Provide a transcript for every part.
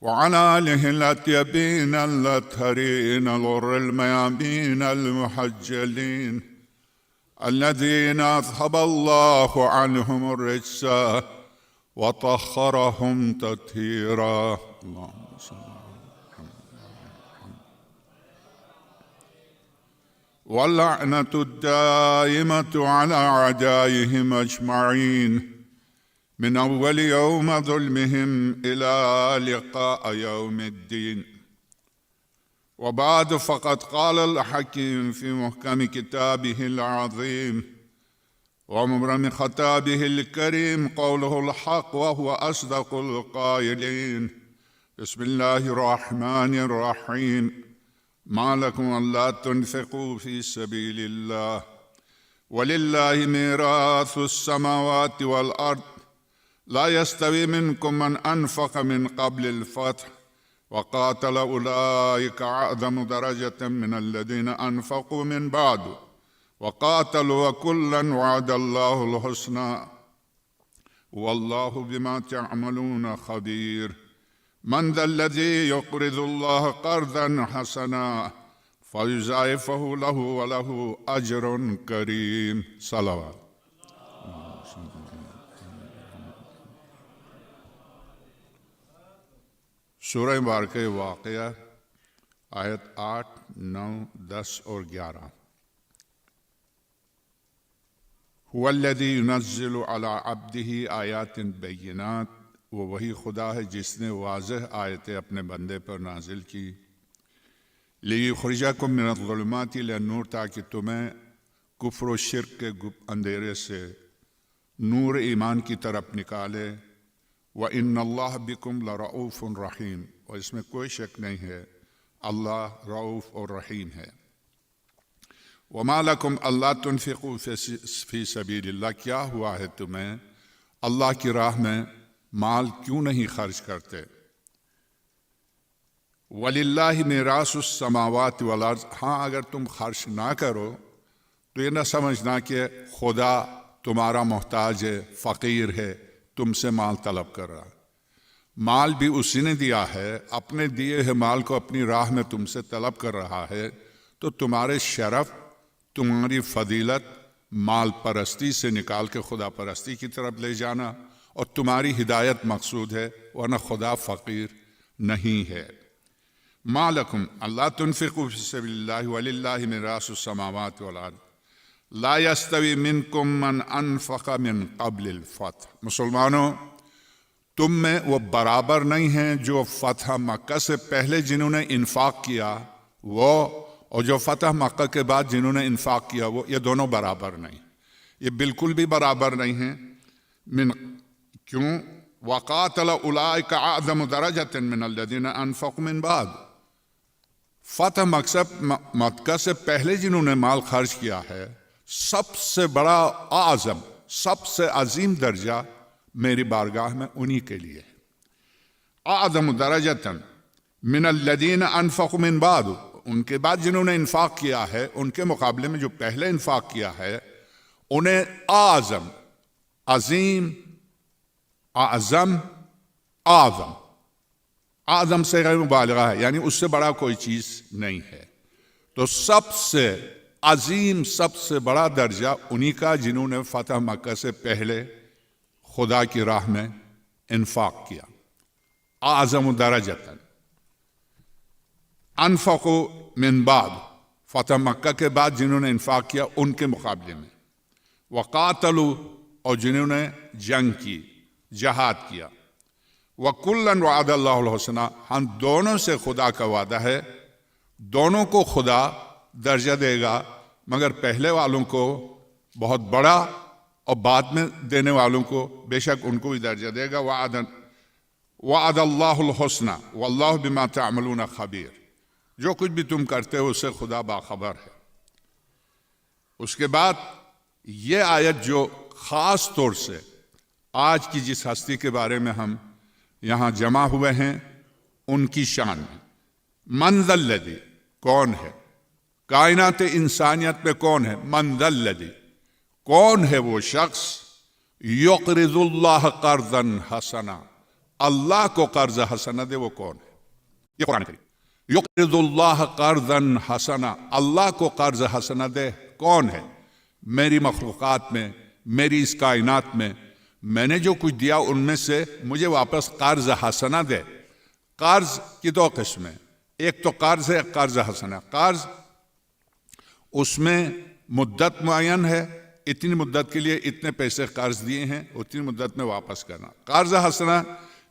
وعلى آله الأطيبين الأطهرين الغر الميامين المحجلين الذين أذهب الله عنهم الرجس وطهرهم تطهيرا. اللهم صل على محمد. واللعنة الدائمة على أعدائهم أجمعين من أول يوم ظلمهم إلى لقاء يوم الدين. وبعد، فقد قال الحكيم في محكم كتابه العظيم ومبرم خطابه الكريم قوله الحق وهو أصدق القائلين: بسم الله الرحمن الرحيم. ما لكم ألا تنفقوا في سبيل الله ولله ميراث السماوات والأرض لا يستوي منكم من أنفق من قبل الفتح وقاتل أولئك أعظم درجة من الذين أنفقوا من بعد وقاتلوا وكلا وعد الله الحسنى والله بما تعملون خبير. من ذا الذي يقرض الله قرضا حسنا فيضاعفه له وله أجر كريم. صلوات. سورہ مبارکہ واقعہ آیت 8، 9، 10 اور 11۔ هو الذی ينزل على عبده آیات بینات، وہ وہی خدا ہے جس نے واضح آیتیں اپنے بندے پر نازل کی۔ لیخرجکم من الظلمات الی النور، تاکہ تمہیں کفر و شرک کے اندھیرے سے نور ایمان کی طرف نکالے۔ وَإِنَّ اللَّهَ بِكُمْ لَرَؤُوفٌ رَحِيمٌ، اور اس میں کوئی شک نہیں ہے اللہ رؤوف اور رحیم ہے۔ وَمَا لَكُمْ أَلَّا تُنْفِقُوا فِي سَبِيلِ اللَّهِ، کیا ہوا ہے تمہیں اللہ کی راہ میں مال کیوں نہیں خرچ کرتے؟ وَلِلَّهِ مِيرَاثُ السَّمَاوَاتِ وَالْأَرْضِ، ہاں اگر تم خرچ نہ کرو تو یہ نہ سمجھنا کہ خدا تمہارا محتاج ہے، فقیر ہے، تم سے مال طلب کر رہا۔ مال بھی اسی نے دیا ہے، اپنے دیے ہوئے مال کو اپنی راہ میں تم سے طلب کر رہا ہے، تو تمہارے شرف، تمہاری فضیلت مال پرستی سے نکال کے خدا پرستی کی طرف لے جانا، اور تمہاری ہدایت مقصود ہے، ورنہ خدا فقیر نہیں ہے۔ ما لکم الا تنفقوا فی سبیل اللہ وللہ میراث السماوات والارض لا یستوی منکم من انفق من قبل الفتح۔ مسلمانوں، تم میں وہ برابر نہیں ہیں جو فتح مکہ سے پہلے جنہوں نے انفاق کیا وہ، اور جو فتح مکہ کے بعد جنہوں نے انفاق کیا وہ، یہ دونوں برابر نہیں، یہ بالکل بھی برابر نہیں ہیں۔ کیوں؟ وَقَاتَلَ أُولَٰئِكَ أَعْظَمُ دَرَجَةً مِّنَ الَّذِينَ أَنفَقُوا مِن بَعْدُ۔ فتح مکہ سے پہلے جنہوں نے مال خرچ کیا ہے، سب سے بڑا اعظم، سب سے عظیم درجہ میری بارگاہ میں انہی کے لیے ہے۔ اعظم درجۃ من الذین انفقوا من بعد، ان کے بعد جنہوں نے انفاق کیا ہے ان کے مقابلے میں جو پہلے انفاق کیا ہے انہیں اعظم، عظیم، اعظم، اعظم، اعظم سے غیر مبالغہ ہے، یعنی اس سے بڑا کوئی چیز نہیں ہے۔ تو سب سے عظیم، سب سے بڑا درجہ انہی کا جنہوں نے فتح مکہ سے پہلے خدا کی راہ میں انفاق کیا۔ اعظم درجۃ انفقوا من بعد، فتح مکہ کے بعد جنہوں نے انفاق کیا ان کے مقابلے میں۔ وقاتلوا، اور جنہوں نے جنگ کی، جہاد کیا۔ وَكُلًّا وَعَدَ اللَّهُ الْحُسْنَىٰ، ہم دونوں سے خدا کا وعدہ ہے، دونوں کو خدا درجہ دے گا، مگر پہلے والوں کو بہت بڑا اور بعد میں دینے والوں کو بے شک ان کو بھی درجہ دے گا۔ وَعَدَ اللَّهُ الْحُسْنَىٰ وَاللَّهُ بِمَا تَعْمَلُونَ خَبِيرٌ، جو کچھ بھی تم کرتے ہو اس سے خدا باخبر ہے۔ اس کے بعد یہ آیت جو خاص طور سے آج کی جس ہستی کے بارے میں ہم یہاں جمع ہوئے ہیں ان کی شان میں، من ذا الذی، کون ہے کائنات انسانیت میں، کون ہے؟ من ذا الذی، کون ہے وہ شخص، یقرض اللہ قرضا حسنا، اللہ کو قرض حسنہ دے وہ کون ہے؟ یہ قرآن کریم. یقرض اللہ قرضا حسنا، اللہ کو قرض حسنہ دے کون ہے؟ میری مخلوقات میں، میری اس کائنات میں نے جو کچھ دیا ان میں سے مجھے واپس قرض حسنہ دے. قرض کی دو قسمیں، ایک تو قرض ہے قرض حسنہ. قرض اس میں مدت معین ہے، اتنی مدت کے لیے اتنے پیسے قرض دیے ہیں، اتنی مدت میں واپس کرنا. قرض حسنہ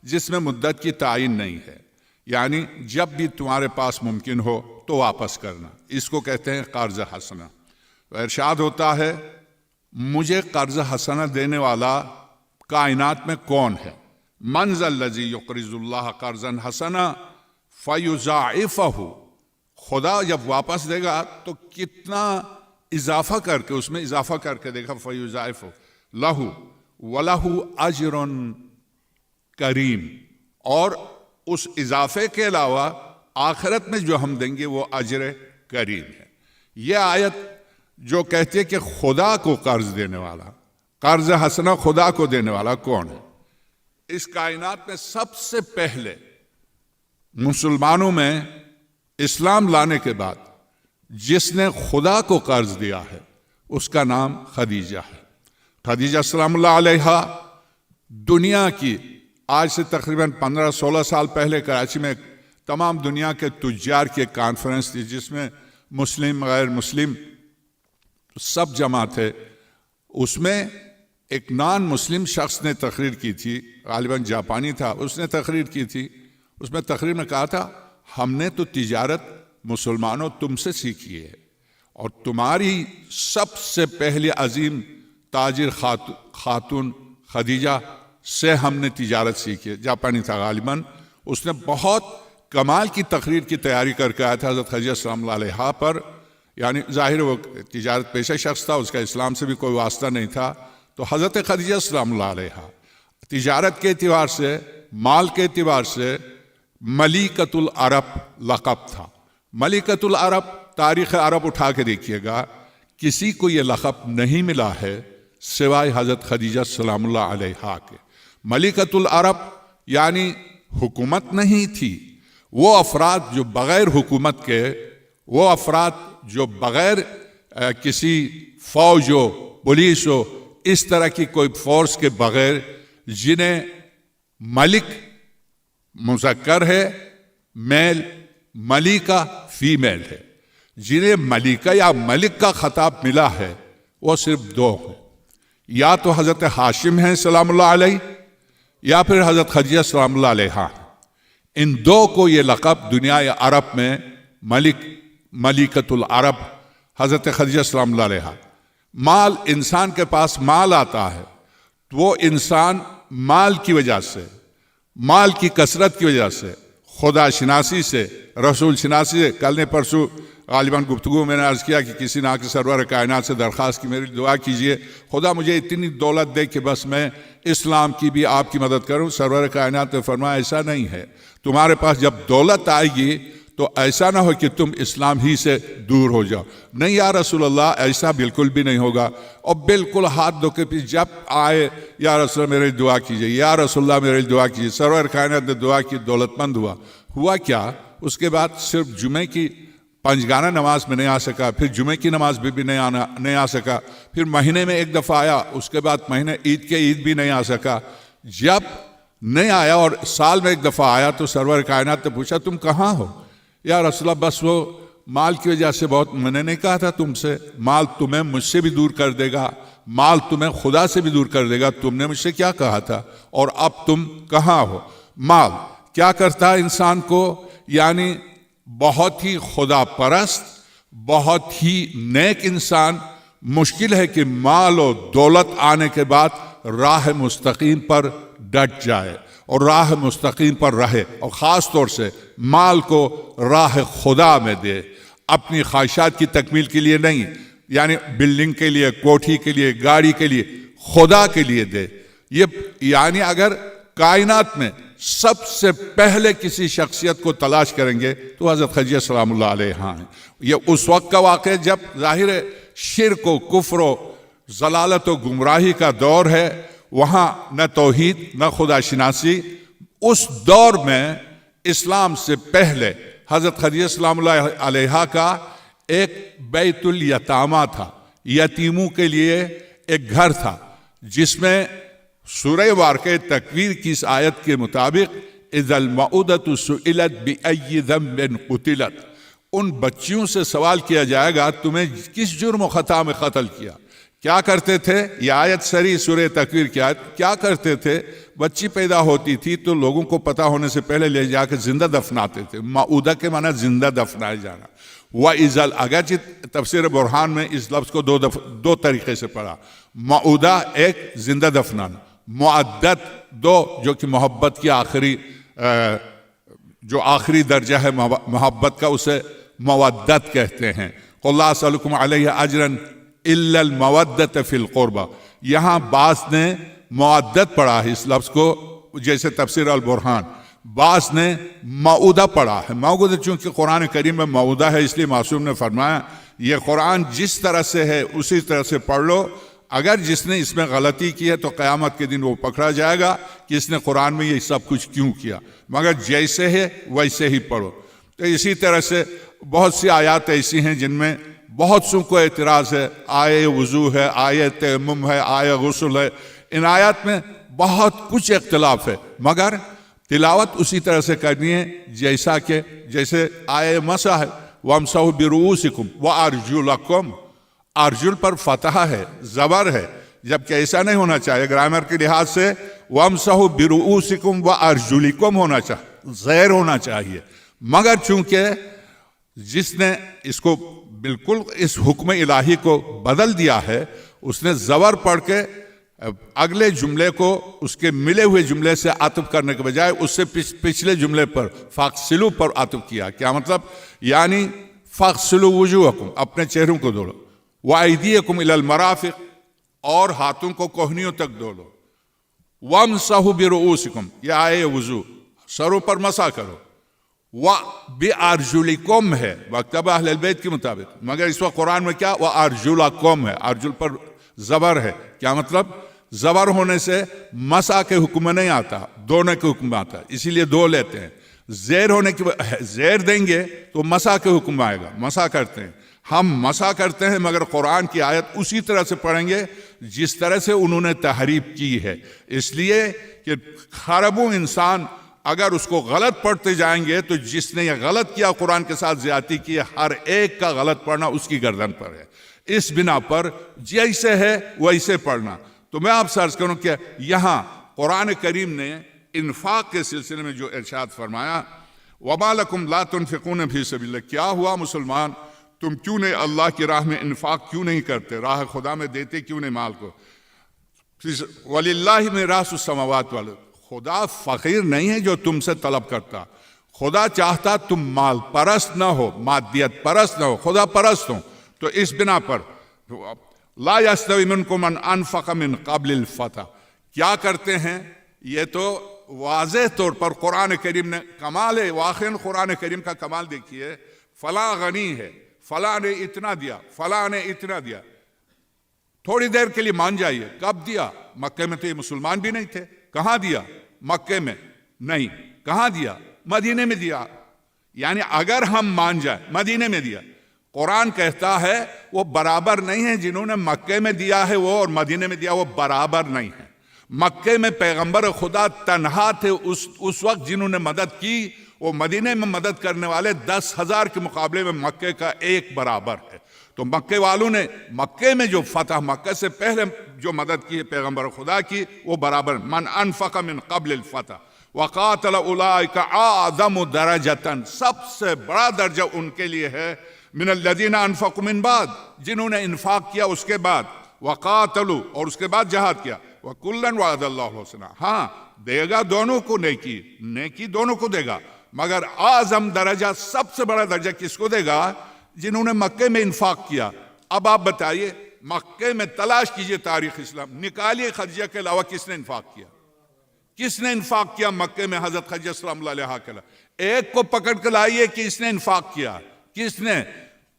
جس میں مدت کی تعین نہیں ہے، یعنی جب بھی تمہارے پاس ممکن ہو تو واپس کرنا، اس کو کہتے ہیں قرض حسنہ. ارشاد ہوتا ہے مجھے قرض حسنہ دینے والا کائنات میں کون ہے؟ من ذا الذی یقرض اللہ قرضا حسنا فیضاعفہ. خدا جب واپس دے گا تو کتنا اضافہ کر کے، اس میں اضافہ کر کے دیکھا، فیضاعفہ لہ ولہ اجر کریم، اور اس اضافے کے علاوہ آخرت میں جو ہم دیں گے وہ اجر کریم ہے. یہ آیت جو کہتی ہے کہ خدا کو قرض دینے والا، قرض حسنہ خدا کو دینے والا کون ہے؟ اس کائنات میں سب سے پہلے مسلمانوں میں اسلام لانے کے بعد جس نے خدا کو قرض دیا ہے اس کا نام خدیجہ ہے. خدیجہ سلام اللہ علیہا دنیا کی آج سے تقریباً 15-16 سال پہلے کراچی میں تمام دنیا کے تجار کی ایک کانفرنس تھی جس میں مسلم غیر مسلم سب جمع تھے. اس میں ایک نان مسلم شخص نے تقریر کی تھی، غالباً جاپانی تھا، اس نے تقریر کی تھی. اس میں تقریر میں کہا تھا ہم نے تو تجارت مسلمانوں تم سے سیکھی ہے، اور تمہاری سب سے پہلی عظیم تاجر خاتون خدیجہ سے ہم نے تجارت سیکھی ہے. جاپانی تھا غالباً. اس نے بہت کمال کی تقریر کی تیاری کر کے آیا تھا حضرت خدیجہ سلام اللہ علیہا پر. یعنی ظاہر وہ تجارت پیشہ شخص تھا، اس کا اسلام سے بھی کوئی واسطہ نہیں تھا. تو حضرت خدیجہ سلام اللہ علیہا تجارت کے اعتبار سے، مال کے اعتبار سے ملیکۃ العرب لقب تھا. ملیکۃ العرب، تاریخ عرب اٹھا کے دیکھیے گا، کسی کو یہ لقب نہیں ملا ہے سوائے حضرت خدیجہ سلام اللہ علیہا کے. ملیکۃ العرب یعنی حکومت نہیں تھی، وہ افراد جو بغیر حکومت کے، وہ افراد جو بغیر کسی فوج ہو، پولیس ہو، اس طرح کی کوئی فورس کے بغیر، جنہیں ملک مذکر ہے، میل، ملیکہ فیمیل ہے، جنہیں ملیکہ یا ملک کا خطاب ملا ہے وہ صرف دو ہیں، یا تو حضرت ہاشم ہیں سلام اللہ علیہ، یا پھر حضرت خدیجہ سلام اللہ علیہا. ان دو کو یہ لقب دنیا عرب میں ملیکۃ العرب حضرت خدیجہ سلام اللہ علیہا. مال، انسان کے پاس مال آتا ہے تو وہ انسان مال کی وجہ سے، مال کی کثرت کی وجہ سے، خدا شناسی سے، رسول شناسی سے. کل نے پرسوں غالباً گفتگو میں نے عرض کیا کہ کسی نے آ کے سرور کائنات سے درخواست کی میری دعا کیجئے خدا مجھے اتنی دولت دے کہ بس میں اسلام کی بھی آپ کی مدد کروں. سرور کائنات نے فرمایا ایسا نہیں ہے، تمہارے پاس جب دولت آئے گی تو ایسا نہ ہو کہ تم اسلام ہی سے دور ہو جاؤ. نہیں یا رسول اللہ، ایسا بالکل بھی نہیں ہوگا. اور بالکل ہاتھ دھو کے پیچھے جب آئے یا رسول اللہ میری دعا کیجئے، یا رسول اللہ میری دعا کیجئے. سرور کائنات نے دعا کی، دولت مند ہوا کیا؟ اس کے بعد صرف جمعے کی پنجگانہ نماز میں نہیں آ سکا، پھر جمعے کی نماز بھی نہیں آ سکا، پھر مہینے میں ایک دفعہ آیا، اس کے بعد مہینے عید کے عید بھی نہیں آ سکا. جب نہیں آیا اور سال میں ایک دفعہ آیا تو سرور کائنات نے پوچھا تم کہاں ہو؟ یا رسول اللہ بس وہ مال کی وجہ سے بہت، میں نے نہیں کہا تھا تم سے مال تمہیں مجھ سے بھی دور کر دے گا، مال تمہیں خدا سے بھی دور کر دے گا، تم نے مجھ سے کیا کہا تھا اور اب تم کہاں ہو؟ مال کیا کرتا ہے انسان کو؟ یعنی بہت ہی خدا پرست، بہت ہی نیک انسان، مشکل ہے کہ مال و دولت آنے کے بعد راہ مستقیم پر ڈٹ جائے اور راہ مستقیم پر رہے، اور خاص طور سے مال کو راہ خدا میں دے، اپنی خواہشات کی تکمیل کے لیے نہیں، یعنی بلڈنگ کے لیے، کوٹھی کے لیے، گاڑی کے لیے، خدا کے لیے دے. یہ یعنی اگر کائنات میں سب سے پہلے کسی شخصیت کو تلاش کریں گے تو حضرت خدیجہ سلام اللہ علیہا ہیں. یہ اس وقت کا واقعہ ہے جب ظاہر شرک و کفر و ضلالت و گمراہی کا دور ہے. وہاں نہ توحید، نہ خدا شناسی، اس دور میں اسلام سے پہلے حضرت خدیجہ سلام اللہ علیہا کا ایک بیت الیتامہ تھا، یتیموں کے لیے ایک گھر تھا، جس میں سورہ واقعہ تکویر کی اس آیت کے مطابق اذا الموءودۃ سئلت بأی ذنب قتلت، ان بچیوں سے سوال کیا جائے گا تمہیں کس جرم و خطا میں قتل کیا، کیا کرتے تھے؟ یہ آیت سری سورہ تکویر کی آیت، کیا کرتے تھے؟ بچی پیدا ہوتی تھی تو لوگوں کو پتہ ہونے سے پہلے لے جا کے زندہ دفناتے تھے، موعودہ کے معنی زندہ دفنائے جانا۔ وَإِذَا اگرچہ تفسیر برہان میں اس لفظ کو دو طریقے سے پڑھا، موعودہ ایک زندہ دفنانا، مؤدت دو جو کہ محبت کی جو آخری درجہ ہے محبت کا، اسے مودت کہتے ہیں۔ قُلْ لَا أَسْأَلُكُمْ عَلَيْهِ أَجْرًا إِلَّا الْمَوَدَّةَ فِي الْقُرْبَى، یہاں بعض نے مودت پڑھا ہے اس لفظ کو، جیسے تفسیر البرہان، بعض نے موعودہ پڑھا ہے۔ موعودہ چونکہ قرآن کریم میں موعودہ ہے، اس لیے معصوم نے فرمایا یہ قرآن جس طرح سے ہے اسی طرح سے پڑھ لو، اگر جس نے اس میں غلطی کی ہے تو قیامت کے دن وہ پکڑا جائے گا کہ اس نے قرآن میں یہ سب کچھ کیوں کیا، مگر جیسے ہے ویسے ہی پڑھو۔ تو اسی طرح سے بہت سی آیات ایسی ہیں جن میں بہت سو کو اعتراض ہے، آیے وضو ہے، آیے تیمم ہے، آیے غسل ہے، ان آیات میں بہت کچھ اختلاف ہے، مگر تلاوت اسی طرح سے کرنی ہے جیسے آیے مسح ہے، وَامْسَحُوا بِرُؤُوسِكُمْ وَأَرْجُلَكُمْ، ارجل پر فتح ہے، زبر ہے، جبکہ ایسا نہیں ہونا چاہیے، گرامر کے لحاظ سے وَامْسَحُوا بِرُؤُوسِكُمْ وَأَرْجُلِكُمْ ہونا چاہیے، زیر ہونا چاہیے، مگر چونکہ جس نے اس کو بالکل اس حکم الہی کو بدل دیا ہے، اس نے زبر پڑھ کے اگلے جملے کو اس کے ملے ہوئے جملے سے عطف کرنے کے بجائے اس سے پچھلے جملے پر فاغسلوا پر عطف کیا۔ کیا مطلب؟ یعنی فاغسلوا وجوہکم، اپنے چہروں کو دھو لو، وَأَيْدِيَكُمْ إِلَى الْمَرَافِقِ، اور ہاتھوں کو کوہنیوں تک دھو لو، وَامْسَحُوا بِرُؤُوسِكُمْ، یہ آئے وضو، سروں پر مسح کرو، وَبِأَرْجُلِكُمْ ہے مکتبہ اہل البیت کے مطابق، مگر اس وقت قرآن میں کیا وَأَرْجُلَكُمْ ہے، ارجل پر زبر ہے۔ کیا مطلب؟ زبر ہونے سے مسح کے حکم نہیں آتا، دھونے کے حکم آتا ہے، اسی لیے دھو لیتے ہیں۔ زیر ہونے کی زیر دیں گے تو مسح کے حکم آئے گا، مسح کرتے ہیں، ہم مسح کرتے ہیں، مگر قرآن کی آیت اسی طرح سے پڑھیں گے جس طرح سے انہوں نے تحریف کی ہے، اس لیے کہ خرابوں انسان اگر اس کو غلط پڑھتے جائیں گے تو جس نے یہ غلط کیا، قرآن کے ساتھ زیادتی کی، ہر ایک کا غلط پڑھنا اس کی گردن پر ہے۔ اس بنا پر جیسے ہے ویسے پڑھنا۔ تو میں آپ سے عرض کروں کہ یہاں قرآن کریم نے انفاق کے سلسلے میں جو ارشاد فرمایا، وَمَا لَكُمْ لَا تُنْفِقُونَ فِي سَبِيلِ اللَّهِ، کیا ہوا مسلمان تم کیوں نہیں اللہ کی راہ میں انفاق کیوں نہیں کرتے، راہ خدا میں دیتے کیوں نہیں مال کو؟ وَلِلَّهِ مِيرَاثُ السَّمَاوَاتِ وَالْأَرْضِ، خدا فقیر نہیں ہے جو تم سے طلب کرتا، خدا چاہتا تم مال پرست نہ ہو، مادیت پرست نہ ہو، خدا پرست ہو۔ تو اس بنا پر لا يستوي منكم من انفق من قبل الفتح، کیا کرتے ہیں؟ یہ تو واضح طور پر قرآن کریم نے کمال ہے، واقعاً قرآن کریم کا کمال دیکھیے، فلاں غنی ہے، فلاں نے اتنا دیا، فلاں نے اتنا دیا، تھوڑی دیر کے لیے مان جائیے، کب دیا؟ مکے میں تو یہ مسلمان بھی نہیں تھے، کہاں دیا؟ مکے میں نہیں، کہاں دیا؟ مدینے میں دیا۔ یعنی اگر ہم مان جائیں مدینے میں دیا، قرآن کہتا ہے وہ برابر نہیں ہے، جنہوں نے مکے میں دیا ہے وہ اور مدینے میں دیا وہ برابر نہیں ہے۔ مکے میں پیغمبر خدا تنہا تھے اس وقت، جنہوں نے مدد کی وہ مدینے میں مدد کرنے والے 10,000 کے مقابلے میں مکے کا ایک برابر ہے۔ تو مکے والوں نے مکے میں جو فتح، مکے سے پہلے جو مدد کی ہے پیغمبر خدا کی، وہ برابر۔ من انفق من قبل الفتح وقاتل اولئک اعظم درجۃ، سب سے بڑا درجہ ان کے لیے ہے من الذین انفقوا من بعد، جنہوں نے انفاق کیا اس کے بعد، وقاتلوا، اور اس کے بعد جہاد کیا، وکلا وعد اللہ الحسنی، ہاں دے گا دونوں کو نیکی دونوں کو دے گا، مگر اعظم درجہ، سب سے بڑا درجہ کس کو دے گا؟ جنہوں نے مکے میں انفاق کیا۔ اب آپ بتائیے، مکے میں تلاش کیجئے تاریخ اسلام، نکالیے خدیجہ کے علاوہ کس نے انفاق کیا؟ کس نے انفاق کیا مکے میں حضرت خدیجہ سلام اللہ علیہا کے علاوہ؟ ایک کو پکڑ کے لائیے کہ اس نے انفاق کیا، کس نے؟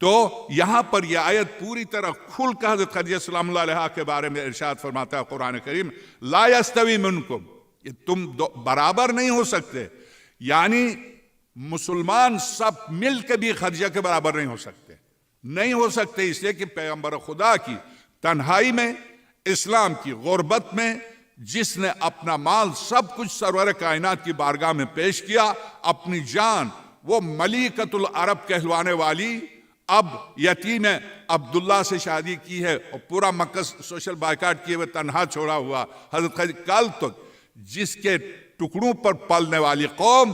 تو یہاں پر یہ آیت پوری طرح کھل کر حضرت خدیجہ سلام اللہ علیہا کے بارے میں ارشاد فرماتا ہے قرآن کریم، لا یستوی منکم، کہ تم برابر نہیں ہو سکتے، یعنی مسلمان سب مل کے بھی خدیجہ کے برابر نہیں ہو سکتے، نہیں ہو سکتے، اس لیے کہ پیغمبر خدا کی تنہائی میں، اسلام کی غربت میں، جس نے اپنا مال سب کچھ سرور کائنات کی بارگاہ میں پیش کیا، اپنی جان وہ ملیکۃ العرب کہلوانے والی اب یتیم عبداللہ سے شادی کی ہے اور پورا مکہ سوشل بائیکاٹ کیے ہوئے تنہا چھوڑا ہوا حضرت خدیجہ، کل تک جس کے ٹکڑوں پر پلنے والی قوم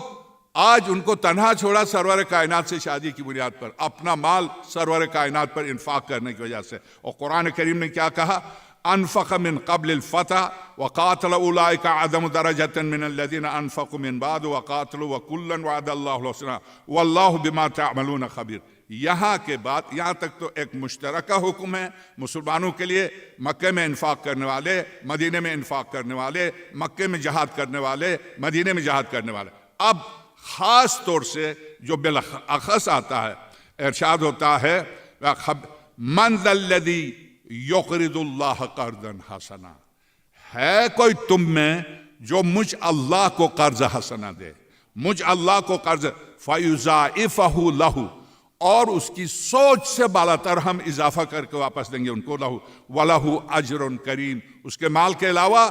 آج ان کو تنہا چھوڑا سرور کائنات سے شادی کی بنیاد پر، اپنا مال سرور کائنات پر انفاق کرنے کی وجہ سے۔ اور قرآن کریم نے کیا کہا؟ انفق من قبل الفتح وقاتل اولئک اعظم درجۃ من الذین انفقوا من بعد وقاتلوا وکلا وعد اللہ الحسنى واللہ بما تعملون خبیر۔ یہاں کے بعد یہاں تک تو ایک مشترکہ حکم ہے مسلمانوں کے لیے، مکے میں انفاق کرنے والے، مدینے میں انفاق کرنے والے، مکے میں جہاد کرنے والے، مدینے میں جہاد کرنے والے۔ اب خاص طور سے جو بالاخص آتا ہے، ارشاد ہوتا ہے من ذا الذی یقرض اللہ قرضا حسنا، ہے کوئی تم میں جو مجھ اللہ کو قرض حسنا دے، مجھ اللہ کو قرض فیضاعفہ لہ، اور اس کی سوچ سے بالاتر ہم اضافہ کر کے واپس دیں گے ان کو، لہو وَلَهُ أَجْرٌ کریم، اس کے مال کے علاوہ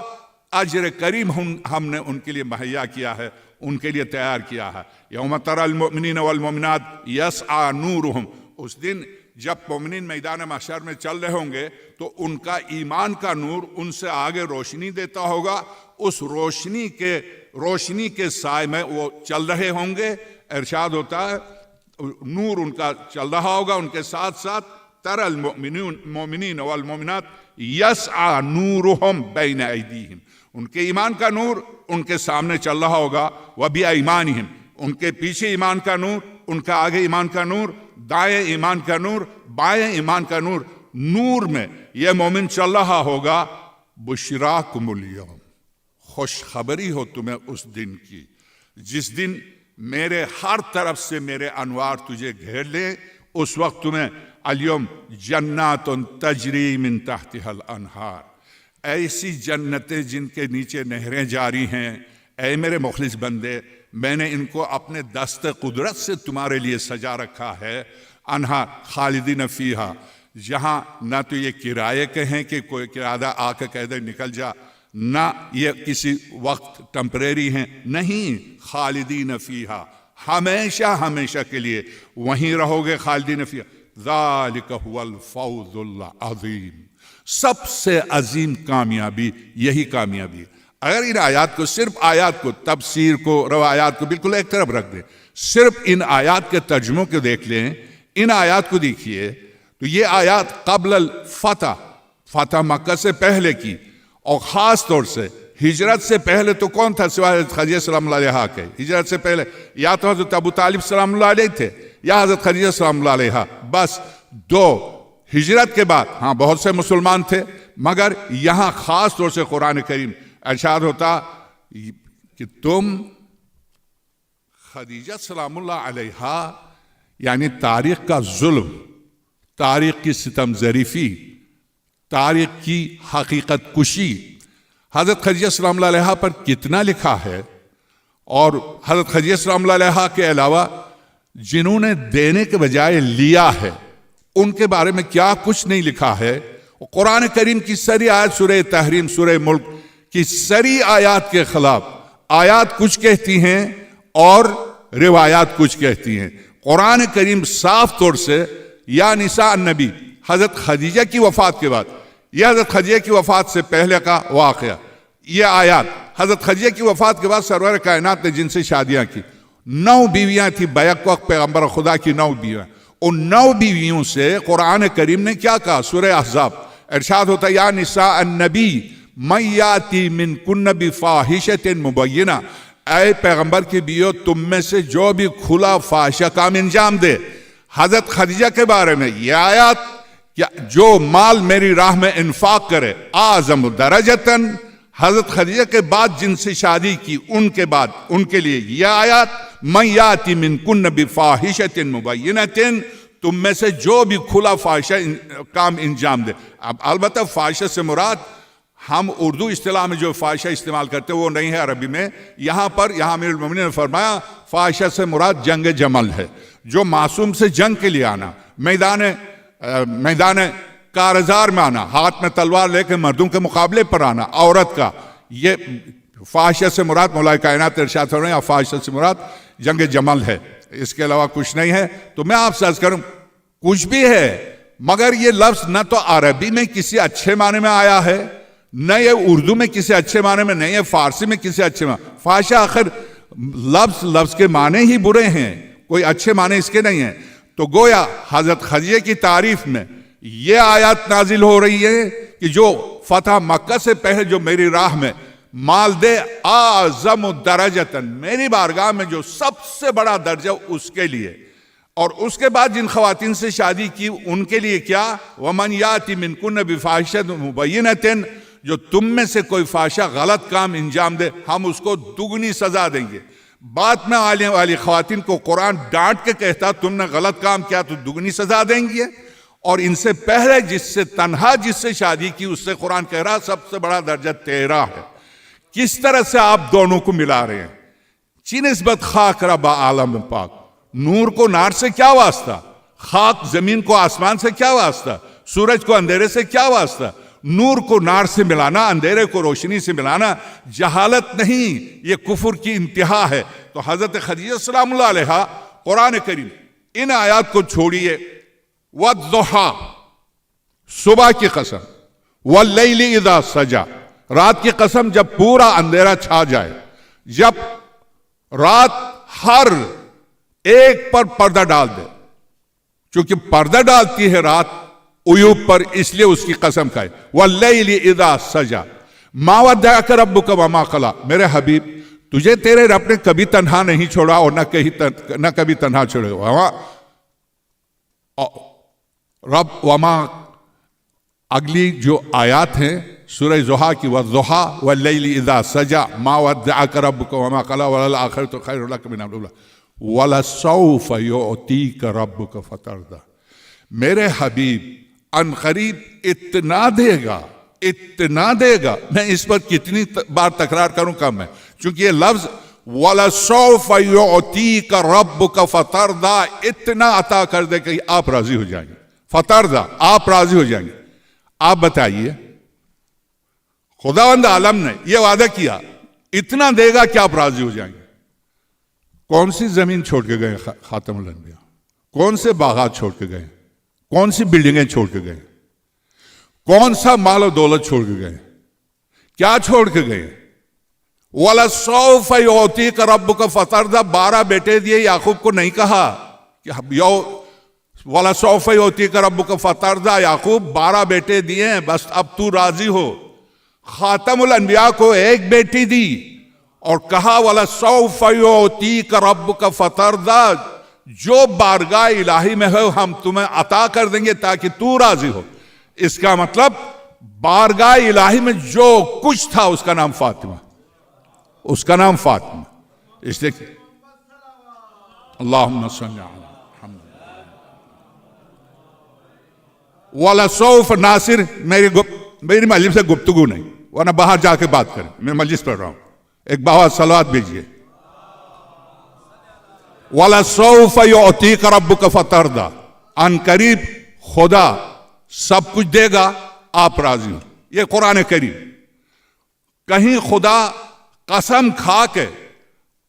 اجر کریم ہم نے ان کے لیے مہیا کیا ہے، ان کے لیے تیار کیا ہے۔ یوم تری المؤمنین والمؤمنات یسعی نورہم، اس دن جب مومنین میدان محشر میں چل رہے ہوں گے تو ان کا ایمان کا نور ان سے آگے روشنی دیتا ہوگا، اس روشنی کے سائے میں وہ چل رہے ہوں گے۔ ارشاد ہوتا ہے نور ان کا چل رہا ہوگا، ان کے ساتھ ساتھ تری المؤمنین والمؤمنات یسعی نورہم بین ایدیہم، ان کے ایمان کا نور ان کے سامنے چل رہا ہوگا، وبایمانہم، ان کے پیچھے ایمان کا نور، ان کا آگے ایمان کا نور، دائیں ایمان کا نور، بائیں ایمان کا نور، نور میں یہ مومن چل رہا ہوگا۔ بشراکم اليوم، خوشخبری ہو تمہیں اس دن کی جس دن میرے ہر طرف سے میرے انوار تجھے گھیر لیں، اس وقت تمہیں اليوم جنات تجری من تحتها الانہار، ایسی جنتیں جن کے نیچے نہریں جاری ہیں۔ اے میرے مخلص بندے، میں نے ان کو اپنے دست قدرت سے تمہارے لیے سجا رکھا ہے۔ انہار خالدین فیہا، جہاں نہ تو یہ کرائے کے ہیں کہ کوئی کرایہ آ کے کہہ دے نکل جا، نہ یہ کسی وقت ٹمپریری ہیں، نہیں، خالدین فیہا، ہمیشہ ہمیشہ کے لیے وہیں رہو گے، خالدین فیہا۔ ذالک هو الفوز العظیم، سب سے عظیم کامیابی یہی کامیابی ہے۔ اگر ان آیات کو، صرف آیات کو، تفسیر کو، روایات کو بالکل ایک طرف رکھ دیں، صرف ان آیات کے ترجموں کو دیکھ لیں، ان آیات کو دیکھیے تو یہ آیات قبل الفتح، فتح مکہ سے پہلے کی، اور خاص طور سے ہجرت سے پہلے تو کون تھا سوائے حضرت خدیجہ سلام اللہ علیہا کے؟ ہجرت سے پہلے یا تو حضرت ابو طالب سلام اللہ علیہ تھے یا حضرت خدیجہ سلام اللہ علیہا، بس دو۔ ہجرت کے بعد ہاں بہت سے مسلمان تھے، مگر یہاں خاص طور سے قرآن کریم ارشاد ہوتا کہ تم خدیجہ سلام اللہ علیہا، یعنی تاریخ کا ظلم، تاریخ کی ستم ظریفی، تاریخ کی حقیقت کشی حضرت خدیجہ سلام اللہ علیہا پر کتنا لکھا ہے، اور حضرت خدیجہ سلام اللہ علیہا کے علاوہ جنہوں نے دینے کے بجائے لیا ہے ان کے بارے میں کیا کچھ نہیں لکھا ہے۔ قرآن کریم کی ساری آیات، سورہ تحریم، سورہ ملک کی ساری آیات کے خلاف آیات کچھ کہتی ہیں اور روایات کچھ کہتی ہیں۔ قرآن کریم صاف طور سے یا نساء النبی، حضرت خدیجہ کی وفات کے بعد، یہ حضرت خدیجہ کی وفات سے پہلے کا واقعہ، یہ آیات حضرت خدیجہ کی وفات کے بعد سرور کائنات نے جن سے شادیاں کی، 9 بیویاں تھیں بیک وقت پیغمبر خدا کی، 9 بیویاں، ان 9 بیویوں سے قرآن کریم نے کیا کہا؟ سورہ احزاب ارشاد ہوتا یا نساء النبی من یاتی منکن بفاحشۃ مبینہ، اے پیغمبر کی بیویوں تم میں سے جو بھی کھلا فاحشہ کام انجام دے۔ حضرت خدیجہ کے بارے میں یہ آیات، جو مال میری راہ میں انفاق کرے اعظم درجتاً، حضرت خدیجہ کے بعد جن سے شادی کی ان کے بعد ان کے لیے یہ آیات، من یاتی منکن بفاحشۃ مبینۃ، تم میں سے جو بھی کھلا فاحشہ کام انجام دے۔ اب البتہ فاحشہ سے مراد ہم اردو اصطلاح میں جو فاحشہ استعمال کرتے وہ نہیں ہے عربی میں. یہاں امیر المومنین نے فرمایا فاحشہ سے مراد جنگ جمل ہے، جو معصوم سے جنگ کے لیے آنا، میدان کارزار میں آنا، ہاتھ میں تلوار لے کے مردوں کے مقابلے پر آنا عورت کا. یہ فاحشہ سے مراد مولا کائنات ارشاد فرمایا فاحشہ سے مراد جنگ جمل ہے، اس کے علاوہ کچھ نہیں ہے. تو میں آپ سے عرض کروں کچھ بھی ہے، مگر یہ لفظ نہ تو عربی میں کسی اچھے معنی میں آیا ہے، نہ یہ اردو میں کسی اچھے معنی میں، نہ یہ فارسی میں کسی اچھے معنی. فاحشہ آخر لفظ کے معنی ہی برے ہیں، کوئی اچھے معنی اس کے نہیں ہیں. تو گویا حضرت خدیجہ کی تعریف میں یہ آیات نازل ہو رہی ہے کہ جو فتح مکہ سے پہلے جو میری راہ میں مال دے اعظم درجتاً، میری بارگاہ میں جو سب سے بڑا درجہ اس کے لیے. اور اس کے بعد جن خواتین سے شادی کی ان کے لیے کیا؟ وَمَنْ يَأْتِ مِنْكُنَّ بِفَاحِشَةٍ مُبَيِّنَةٍ، جو تم میں سے کوئی فاحشہ غلط کام انجام دے ہم اس کو دگنی سزا دیں گے. بعد میں آنے والی خواتین کو قرآن ڈانٹ کے کہتا تم نے غلط کام کیا تو دگنی سزا دیں گے. اور ان سے پہلے جس سے شادی کی اس سے قرآن کہہ رہا سب سے بڑا درجہ تیرا ہے. کس طرح سے آپ دونوں کو ملا رہے ہیں؟ چی نسبت خاک ربا عالم پاک، نور کو نار سے کیا واسطہ، خاک زمین کو آسمان سے کیا واسطہ، سورج کو اندھیرے سے کیا واسطہ. نور کو نار سے ملانا، اندھیرے کو روشنی سے ملانا جہالت نہیں، یہ کفر کی انتہا ہے. تو حضرت خدیجہ سلام اللہ علیہ قرآن کریم ان آیات کو چھوڑیے. وَالضُّحَىٰ، صبح کی قسم، وَاللَّيْلِ اِذَا سَجَا، رات کی قسم جب پورا اندھیرا چھا جائے، جب رات ہر ایک پر پردہ ڈال دے. چونکہ پردہ ڈالتی ہے رات عیوب پر، اس لیے اس کی قسم کھائے. وَاللَّيْلِ اِذَا سَجَا مَا وَدَّعَكَ رَبُّكَ وَمَا قَلَىٰ، میرے حبیب تجھے تیرے رب نے کبھی تنہا نہیں چھوڑا اور نہ کبھی تنہا چھوڑے. رب وما اگلی جو آیات ہیں سورہ ضحیٰ کی، وَالضُّحَىٰ وَاللَّيْلِ اِذَا سَجَا مَا وَدَّعَكَ رَبُّكَ وَمَا قَلَىٰ وَلَلْآخِرَةُ خَيْرٌ لَكَ مِنَ الْأُولَىٰ وَلَسَوْفَ يُعْطِيكَ رَبُّكَ فَتَرْضَىٰ. میرے حبیب ان قریب اتنا دے گا. میں اس پر کتنی بار تکرار کروں کم ہے، چونکہ یہ لفظ وَلَسَوْفَ يُعْطِيكَ رَبُّكَ فَتَرْضَىٰ اتنا عطا کر دے کہ آپ راضی ہو جائیں گے. فَتَرْضَىٰ آپ راضی ہو جائیں گے. آپ بتائیے خداوند عالم نے یہ وعدہ کیا اتنا دے گا کہ آپ راضی ہو جائیں گے. کون سی زمین چھوڑ کے گئے خاتم الانبیاء؟ کون سے باغات چھوڑ کے گئے؟ کون سی بلڈنگیں چھوڑ کے گئے؟ کون سا مال و دولت چھوڑ کے گئے؟ کیا چھوڑ کے گئے؟ وَلَسَوْفَ يُعْطِيكَ رَبُّكَ فَتَرْضَىٰ 12 بیٹے دیے. یعقوب کو نہیں کہا کہ وَلَسَوْفَ يُعْطِيكَ رَبُّكَ فَتَرْضَىٰ، یعقوب 12 بیٹے دیے ہیں بس اب تو راضی ہو. خاتم الانبیاء کو ایک بیٹی دی اور کہا وَلَسَوْفَ يُعْطِيكَ رَبُّكَ فَتَرْضَىٰ، جو بارگاہ الہی میں ہو ہم تمہیں عطا کر دیں گے تاکہ تو راضی ہو. اس کا مطلب بارگاہ الہی میں جو کچھ تھا اس کا نام فاطمہ، اس کا نام فاطمہ. اس لیے اللہم صلی علی محمد. وَلَسَوْفَ ناصر میری مجلس سے گفتگو نہیں، ورنہ باہر جا کے بات کریں. میں مجلس پڑھ رہا ہوں، ایک باہر صلوات بھیجئے. وَلَسَوْفَ يُعْطِيكَ رَبُّكَ فَتَرْضَىٰ، ان قریب خدا سب کچھ دے گا آپ راضی ہو. یہ قرآن کریم کہیں خدا قسم کھا کے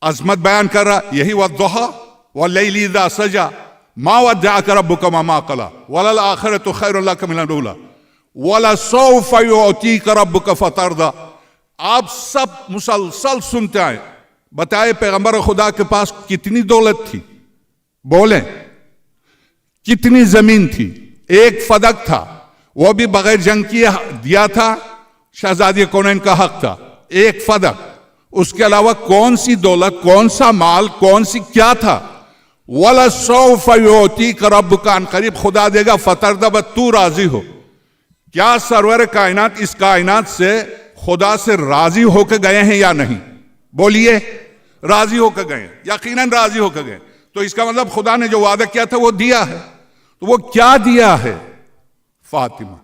عظمت بیان کر رہا، یہی وَالضُّحَىٰ وَاللَّيْلِ اِذَا سَجَا مَا وَدَّعَكَ رَبُّكَ وَمَا قَلَىٰ وَلَلْآخِرَةُ خَيْرٌ لَكَ مِنَ الْأُولَىٰ وَلَسَوْفَ يُعْطِيكَ رَبُّكَ فَتَرْضَىٰ. آپ سب مسلسل سنتے آئے. بتائے پیغمبر خدا کے پاس کتنی دولت تھی؟ بولیں کتنی زمین تھی؟ ایک فدق تھا، وہ بھی بغیر جنگ کیے دیا تھا، شہزادی کونین کا حق تھا. ایک فدق، اس کے علاوہ کون سی دولت، کون سا مال، کون سی کیا تھا؟ وَلَسَوْفَ يُعْطِيكَ رَبُّكَ ان قریب خدا دے گا فَتَرْضَىٰ بس تو راضی ہو. کیا سرور کائنات اس کائنات سے خدا سے راضی ہو کے گئے ہیں یا نہیں؟ بولیے راضی ہو کے گئے، یقیناً راضی ہو کے گئے. تو اس کا مطلب خدا نے جو وعدہ کیا تھا وہ دیا ہے. تو وہ کیا دیا ہے؟ فاطمہ.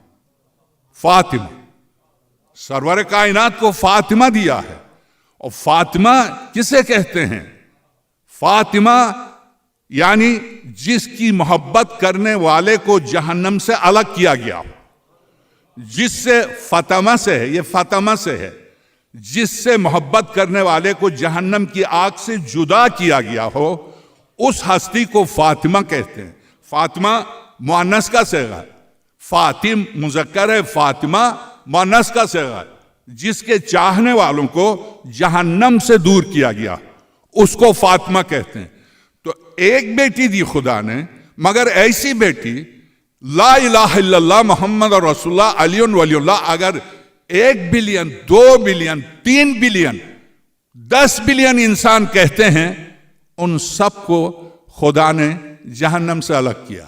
سرور کائنات کو فاطمہ دیا ہے. اور فاطمہ کسے کہتے ہیں؟ فاطمہ یعنی جس کی محبت کرنے والے کو جہنم سے الگ کیا گیا ہو. جس سے فاطمہ سے ہے، یہ فاطمہ سے ہے، جس سے محبت کرنے والے کو جہنم کی آگ سے جدا کیا گیا ہو، اس ہستی کو فاطمہ کہتے ہیں. فاطمہ مؤنث کا صیغہ ہے، فاطم مذکر ہے، فاطمہ مؤنث کا صیغہ ہے. جس کے چاہنے والوں کو جہنم سے دور کیا گیا اس کو فاطمہ کہتے ہیں. تو ایک بیٹی دی خدا نے، مگر ایسی بیٹی لا الہ الا اللہ محمد رسول اللہ علی ولی اللہ اگر 1 بلین 2 بلین 3 بلین 10 بلین انسان کہتے ہیں، ان سب کو خدا نے جہنم سے الگ کیا.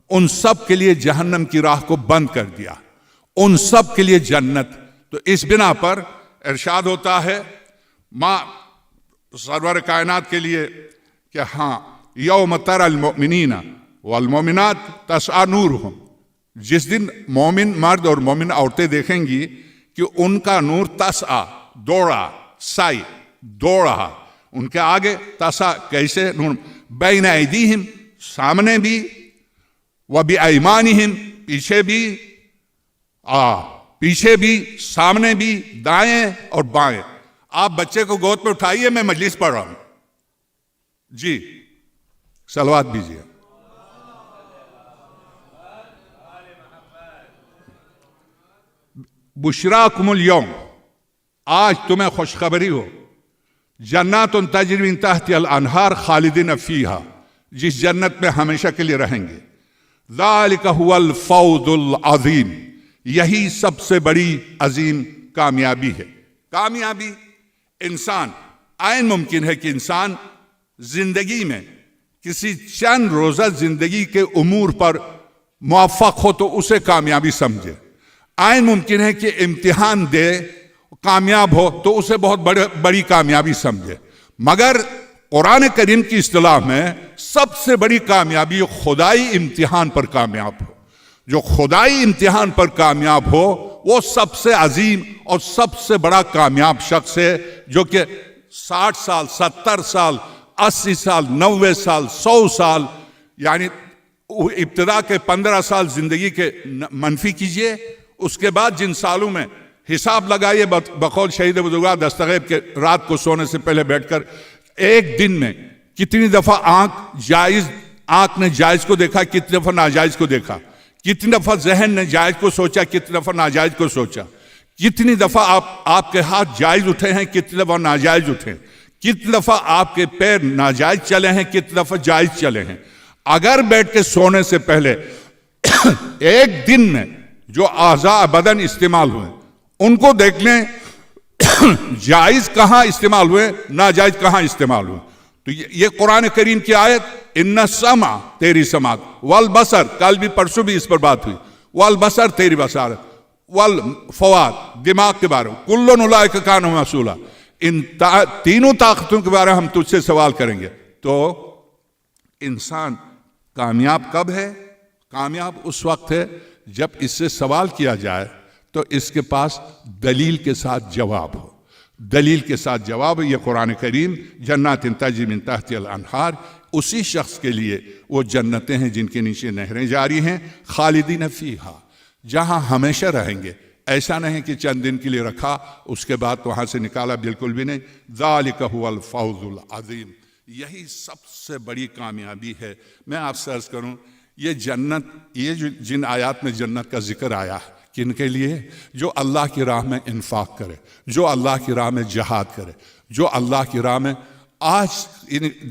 ان سب کے لیے جہنم کی راہ کو بند کر دیا، ان سب کے لیے جنت. تو اس بنا پر ارشاد ہوتا ہے ماں سرور کائنات کے لیے کہ ہاں یوم تری المؤمنین والمؤمنات تسعی نورہم، جس دن مومن مرد اور مومن عورتیں دیکھیں گی کہ ان کا نور تسعی دوڑا، سائی دوڑ رہا ان کے آگے. تسعی کیسے؟ نور بین ایدیہم سامنے بھی، وبایمانہم پیچھے بھی، سامنے بھی، دائیں اور بائیں. آپ بچے کو گود پہ اٹھائیے، میں مجلس پڑھ رہا ہوں جی، صلوات بیجیے. بشراکم اليوم، آج تمہیں خوشخبری ہو، جنات تجری من تحتها الانہار خالدین فیہا، جس جنت میں ہمیشہ کے لیے رہیں گے. ذالک هو الفوز العظیم، یہی سب سے بڑی عظیم کامیابی ہے. کامیابی انسان عین ممکن ہے کہ انسان زندگی میں کسی چند روزہ زندگی کے امور پر موفق ہو تو اسے کامیابی سمجھے. عین ممکن ہے کہ امتحان دے کامیاب ہو تو اسے بہت بڑی کامیابی سمجھے. مگر قرآن کریم کی اصطلاح میں سب سے بڑی کامیابی خدائی امتحان پر کامیاب ہو. جو خدائی امتحان پر کامیاب ہو وہ سب سے عظیم اور سب سے بڑا کامیاب شخص ہے، جو کہ 60 سال 70 سال 80 سال 90 سال 100 سال، یعنی ابتدا کے 15 سال زندگی کے منفی کیجئے، اس کے بعد جن سالوں میں حساب لگائیے بقول شہید بزرگوار دستغیب کے رات کو سونے سے پہلے بیٹھ کر ایک دن میں کتنی دفعہ آنکھ نے جائز کو دیکھا، کتنی دفعہ ناجائز کو دیکھا، کتنی دفعہ ذہن نے جائز کو سوچا، کتنی دفعہ ناجائز کو سوچا، کتنی دفعہ آپ کے ہاتھ جائز اٹھے ہیں، کتنی دفعہ ناجائز اٹھے، کتنی دفعہ آپ کے پیر ناجائز چلے ہیں، کتنی دفعہ جائز چلے ہیں. اگر بیٹھ کے سونے سے پہلے ایک دن میں جو اعضاء بدن استعمال ہوئے ان کو دیکھ لیں، جائز کہاں استعمال ہوئے، ناجائز کہاں استعمال ہوئے. تو یہ قرآن کریم کی آیت، ان السمع تیری سماعت، والبصر کل بھی پرسوں بھی اس پر بات ہوئی، والبصر تیری بصارت، والفؤاد دماغ کے بارے میں، کل اولئک کان مسئولا، ان تینوں طاقتوں کے بارے میں ہم تجھ سے سوال کریں گے. تو انسان کامیاب کب ہے؟ کامیاب اس وقت ہے جب اس سے سوال کیا جائے تو اس کے پاس دلیل کے ساتھ جواب ہو. دلیل کے ساتھ جواب. یہ قرآن کریم جنات تجری من تحتها الانہار، اسی شخص کے لیے وہ جنتیں ہیں جن کے نیچے نہریں جاری ہیں، خالدین فیہا، جہاں ہمیشہ رہیں گے. ایسا نہیں کہ چند دن کے لیے رکھا اس کے بعد وہاں سے نکالا، بالکل بھی نہیں. ذالک هو الفوز العظیم، یہی سب سے بڑی کامیابی ہے. میں آپ سے عرض کروں، یہ جنت، یہ جو جن آیات میں جنت کا ذکر آیا ہے، کن کے لیے؟ جو اللہ کی راہ میں انفاق کرے، جو اللہ کی راہ میں جہاد کرے، جو اللہ کی راہ میں. آج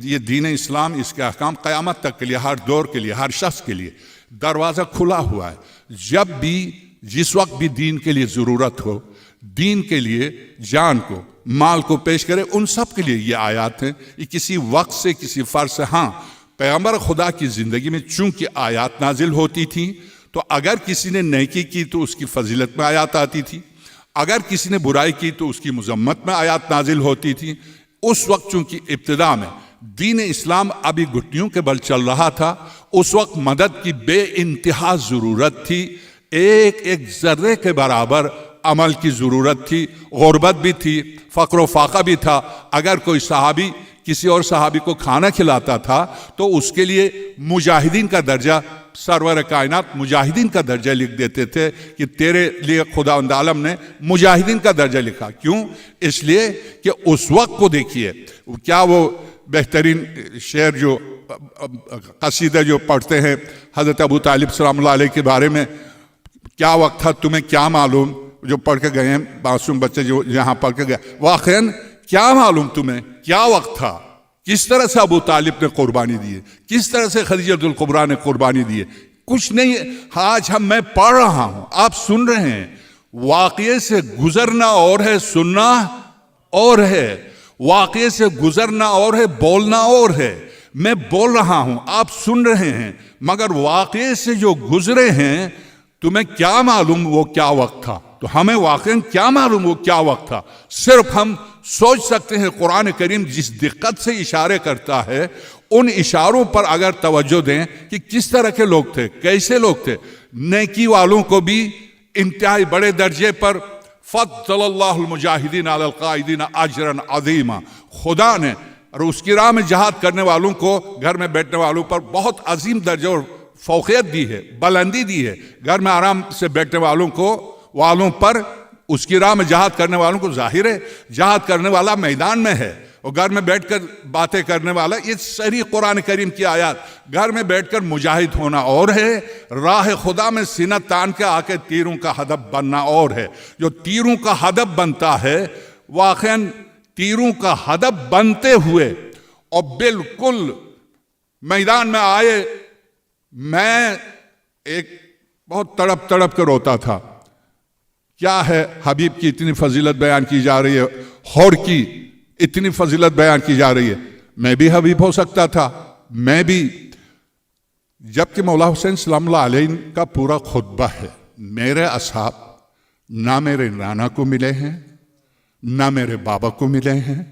یہ دین اسلام، اس کے احکام قیامت تک کے لیے، ہر دور کے لیے، ہر شخص کے لیے دروازہ کھلا ہوا ہے. جب بھی جس وقت بھی دین کے لیے ضرورت ہو، دین کے لیے جان کو مال کو پیش کرے، ان سب کے لیے یہ آیات ہیں. یہ کسی وقت سے کسی فرض سے، ہاں پیغمبر خدا کی زندگی میں چونکہ آیات نازل ہوتی تھیں تو اگر کسی نے نیکی کی تو اس کی فضیلت میں آیات آتی تھی، اگر کسی نے برائی کی تو اس کی مذمت میں آیات نازل ہوتی تھی. اس وقت چونکہ ابتدا میں دین اسلام ابھی گھٹنوں کے بل چل رہا تھا، اس وقت مدد کی بے انتہا ضرورت تھی. ایک ایک ذرے کے برابر عمل کی ضرورت تھی، غربت بھی تھی، فقر و فاقہ بھی تھا. اگر کوئی صحابی کسی اور صحابی کو کھانا کھلاتا تھا تو اس کے لیے مجاہدین کا درجہ، سرور کائنات مجاہدین کا درجہ لکھ دیتے تھے کہ تیرے لیے خداوند عالم نے مجاہدین کا درجہ لکھا. کیوں؟ اس لیے کہ اس وقت کو دیکھیے. کیا وہ بہترین شعر جو قصیدہ جو پڑھتے ہیں حضرت ابو طالب سلام اللہ علیہ کے بارے میں، کیا وقت تھا تمہیں کیا معلوم، جو پڑھ کے گئے ہیں معصوم بچے جو یہاں پڑھ کے گئے، واقعاً کیا معلوم تمہیں کیا وقت تھا، کس طرح سے ابو طالب نے قربانی دی ہے، کس طرح سے خدیجہ الکبریٰ نے قربانی دی ہے. کچھ نہیں. آج میں پڑھ رہا ہوں، آپ سن رہے ہیں. واقعے سے گزرنا اور ہے، سننا اور ہے. واقعے سے گزرنا اور ہے، بولنا اور ہے. میں بول رہا ہوں، آپ سن رہے ہیں، مگر واقعے سے جو گزرے ہیں تمہیں کیا معلوم وہ کیا وقت تھا. تو ہمیں واقعاً کیا معلوم وہ کیا وقت تھا. صرف ہم سوچ سکتے ہیں قرآن کریم جس دقت سے اشارے کرتا ہے، ان اشاروں پر اگر توجہ دیں کہ کس طرح کے لوگ تھے، کیسے لوگ تھے. نیکی والوں کو بھی انتہائی بڑے درجے پر فضل اللہ المجاہدین علی القائدین اجرا عظیما، خدا نے اور اس کی راہ میں جہاد کرنے والوں کو، گھر میں بیٹھنے والوں پر بہت عظیم درجہ اور فوقیت دی ہے، بلندی دی ہے. گھر میں آرام سے بیٹھنے والوں پر اس کی راہ میں جہاد کرنے والوں کو، ظاہر ہے جہاد کرنے والا میدان میں ہے اور گھر میں بیٹھ کر باتیں کرنے والا. یہ صریح قرآن کریم کی آیات. گھر میں بیٹھ کر مجاہد ہونا اور ہے، راہ خدا میں سینہ تان کے آ کے تیروں کا ہدف بننا اور ہے. جو تیروں کا ہدف بنتا ہے، واقعاً تیروں کا ہدف بنتے ہوئے اور بالکل میدان میں آئے. میں ایک بہت تڑپ کر روتا تھا. کیا ہے حبیب کی اتنی فضیلت بیان کی جا رہی ہے، حور کی اتنی فضیلت بیان کی جا رہی ہے. میں بھی حبیب ہو سکتا تھا، میں بھی. جبکہ مولا حسین سلام اللہ علیہ کا پورا خطبہ ہے، میرے اصحاب نہ میرے نانا کو ملے ہیں، نہ میرے بابا کو ملے ہیں،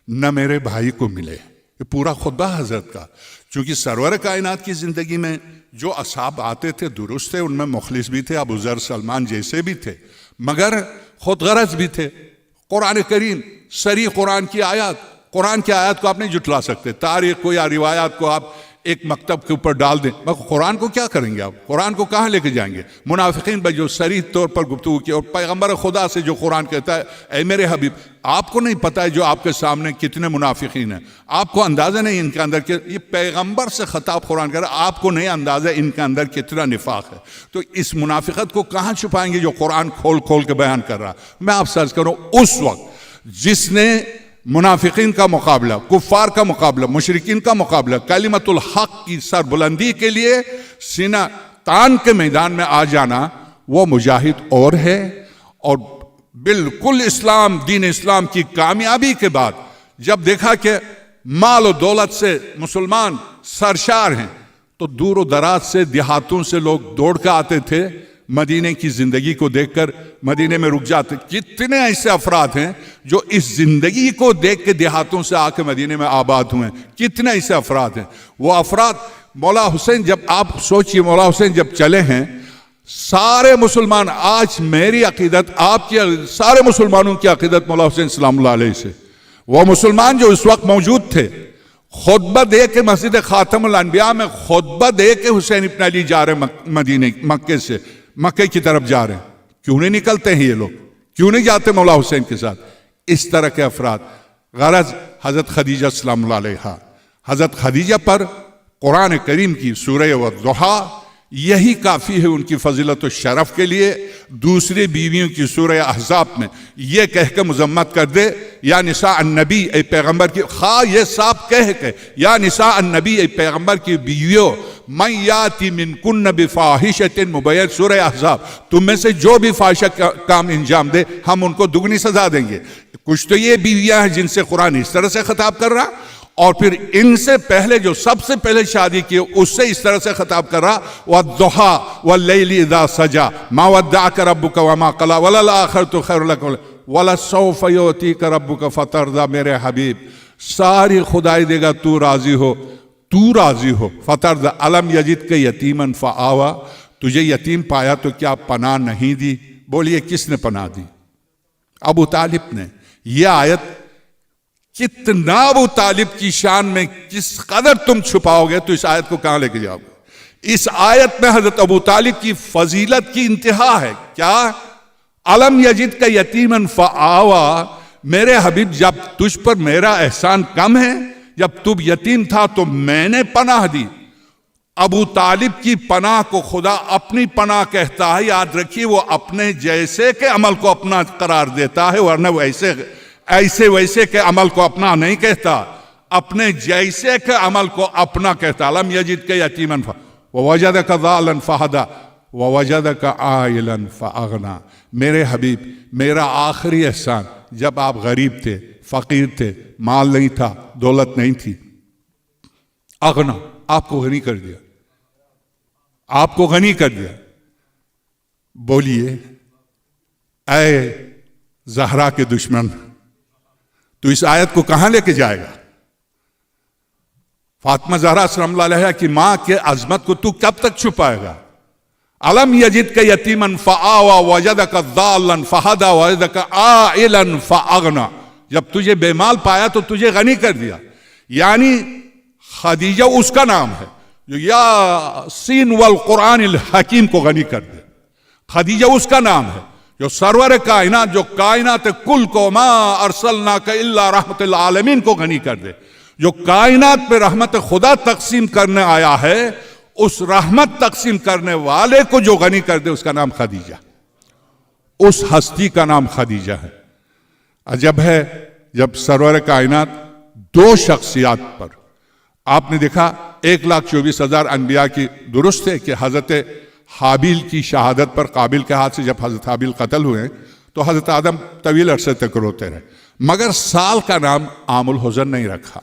نہ میرے بھائی کو ملے. یہ پورا خطبہ حضرت کا. چونکہ سرور کائنات کی زندگی میں جو اصحاب آتے تھے درست تھے، ان میں مخلص بھی تھے، ابو ذر سلمان جیسے بھی تھے، مگر خود غرض بھی تھے. قرآن کریم صریح قرآن کی آیات کو آپ نہیں جھٹلا سکتے. تاریخ کو یا روایات کو آپ ایک مکتب کے اوپر ڈال دیں، مگر قرآن کو کیا کریں گے آپ؟ قرآن کو کہاں لے کے جائیں گے؟ منافقین بھائی جو صریح طور پر گفتگو کی، اور پیغمبر خدا سے جو قرآن کہتا ہے اے میرے حبیب، آپ کو نہیں پتہ ہے جو آپ کے سامنے کتنے منافقین ہیں، آپ کو اندازہ نہیں ان کے اندر کہ یہ پیغمبر سے خطاب قرآن کر رہا ہے، آپ کو نہیں اندازہ ان کے اندر کتنا نفاق ہے. تو اس منافقت کو کہاں چھپائیں گے جو قرآن کھول کے بیان کر رہا. میں آپ سے عرض کروں، اس وقت جس نے منافقین کا مقابلہ، کفار کا مقابلہ، مشرکین کا مقابلہ، کلمت الحق کی سربلندی کے لیے سینہ تان کے میدان میں آ جانا، وہ مجاہد اور ہے. اور بالکل دین اسلام کی کامیابی کے بعد جب دیکھا کہ مال و دولت سے مسلمان سرشار ہیں، تو دور و دراز سے دیہاتوں سے لوگ دوڑ کے آتے تھے. مدینے کی زندگی کو دیکھ کر مدینے میں رک جاتے. کتنے ایسے افراد ہیں جو اس زندگی کو دیکھ کے دیہاتوں سے آ کے مدینے میں آباد ہوئے ہیں. کتنے ایسے افراد ہیں. وہ افراد مولا حسین، جب آپ سوچئے مولا حسین جب چلے ہیں، سارے مسلمان، آج میری عقیدت، آپ کی سارے مسلمانوں کی عقیدت مولا حسین سلام اللہ علیہ سے، وہ مسلمان جو اس وقت موجود تھے، خطبہ دے کے مسجد خاتم الانبیاء میں خطبہ دے کے حسین ابن علی جا رہے مکے سے، مکے کی طرف جا رہے ہیں. کیوں نہیں نکلتے ہیں یہ لوگ؟ کیوں نہیں جاتے مولا حسین کے ساتھ؟ اس طرح کے افراد. غرض حضرت خدیجہ سلام اللہ علیہ، حضرت خدیجہ پر قرآن کریم کی سورہ والضحیٰ یہی کافی ہے ان کی فضیلت و شرف کے لیے. دوسری بیویوں کی سورہ احزاب میں یہ کہہ کے مذمت کر دے، یا نساء النبی، اے پیغمبر کی، یہ صاحب کہہ کے، یا نساء النبی، اے پیغمبر کی بیویوں، من یاتی منکن بفاحشۃ مبینۃ، سورہ احزاب، تم میں سے جو بھی فاحشہ کام انجام دے ہم ان کو دگنی سزا دیں گے. کچھ تو یہ بیویاں ہیں جن سے قرآن اس طرح سے خطاب کر رہا، اور پھر ان سے پہلے جو سب سے پہلے شادی کی اس سے اس طرح سے خطاب کر رہا، وَالضُّحَىٰ وَاللَّيْلِ إِذَا سَجَىٰ مَا وَدَّعَكَ رَبُّكَ وَمَا قَلَىٰ وَلَلْآخِرَةُ خَيْرٌ لَكَ وَلَسَوْفَ يُعْطِيكَ رَبُّكَ فَتَرْضَىٰ. میرے حبیب ساری خدائی دے گا، تو راضی ہو. فَتَرْضَىٰ أَلَمْ يَجِدْكَ يَتِيمًا فَآوَىٰ، تجھے یتیم پایا تو کیا پناہ نہیں دی، بولیے کس نے پناہ دی؟ ابو طالب نے. یہ آیت کتنا ابو طالب کی شان میں کس قدر تم چھپاؤ گے تو اس آیت کو کہاں لے کے جاؤ گے؟ اس آیت میں حضرت ابو طالب کی فضیلت کی انتہا ہے. کیا؟ علم یجد کا یتیمن فآوا، میرے حبیب جب تجھ پر میرا احسان کم ہے، جب تو یتیم تھا تو میں نے پناہ دی. ابو طالب کی پناہ کو خدا اپنی پناہ کہتا ہے. یاد رکھیے وہ اپنے جیسے کے عمل کو اپنا قرار دیتا ہے، ورنہ وہ ایسے ویسے کے عمل کو اپنا نہیں کہتا، اپنے جیسے کے عمل کو اپنا کہتا. علم یجد کے یتیمن ووجدک ضالا فہدی ووجدک عائلا فاغنی. میرے حبیب میرا آخری احسان جب آپ غریب تھے، فقیر تھے، مال نہیں تھا، دولت نہیں تھی، اغنا، آپ کو غنی کر دیا، آپ کو غنی کر دیا. بولیے اے زہرا کے دشمن، تو اس آیت کو کہاں لے کے جائے گا؟ فاطمہ زہرا سلام اللہ علیہا کی ماں کے عظمت کو تو کب تک چھپائے گا؟ علم یجد کا یتیمن فآوا وجدک ضالا فہدی وجدک عائلا فاغنی. جب تجھے بے مال پایا تو تجھے غنی کر دیا. یعنی خدیجہ اس کا نام ہے جو یاسین والقرآن الحکیم کو غنی کر دے. خدیجہ اس کا نام ہے جو سرور کائنات، جو کائنات کل کو ما ارسلناک الا رحمت العالمین کو غنی کر دے. جو کائنات پہ رحمت خدا تقسیم کرنے آیا ہے، اس رحمت تقسیم کرنے والے کو جو غنی کر دے اس کا نام خدیجہ، اس ہستی کا نام خدیجہ ہے. عجب ہے جب سرور کائنات دو شخصیات پر آپ نے دیکھا 1,24,000 انبیاء کی. درست ہے کہ حضرت حابیل کی شہادت پر قابل کے ہاتھ سے جب حضرت حابیل قتل ہوئے تو حضرت آدم طویل عرصے تک روتے رہے، مگر سال کا نام عام الحزن نہیں رکھا.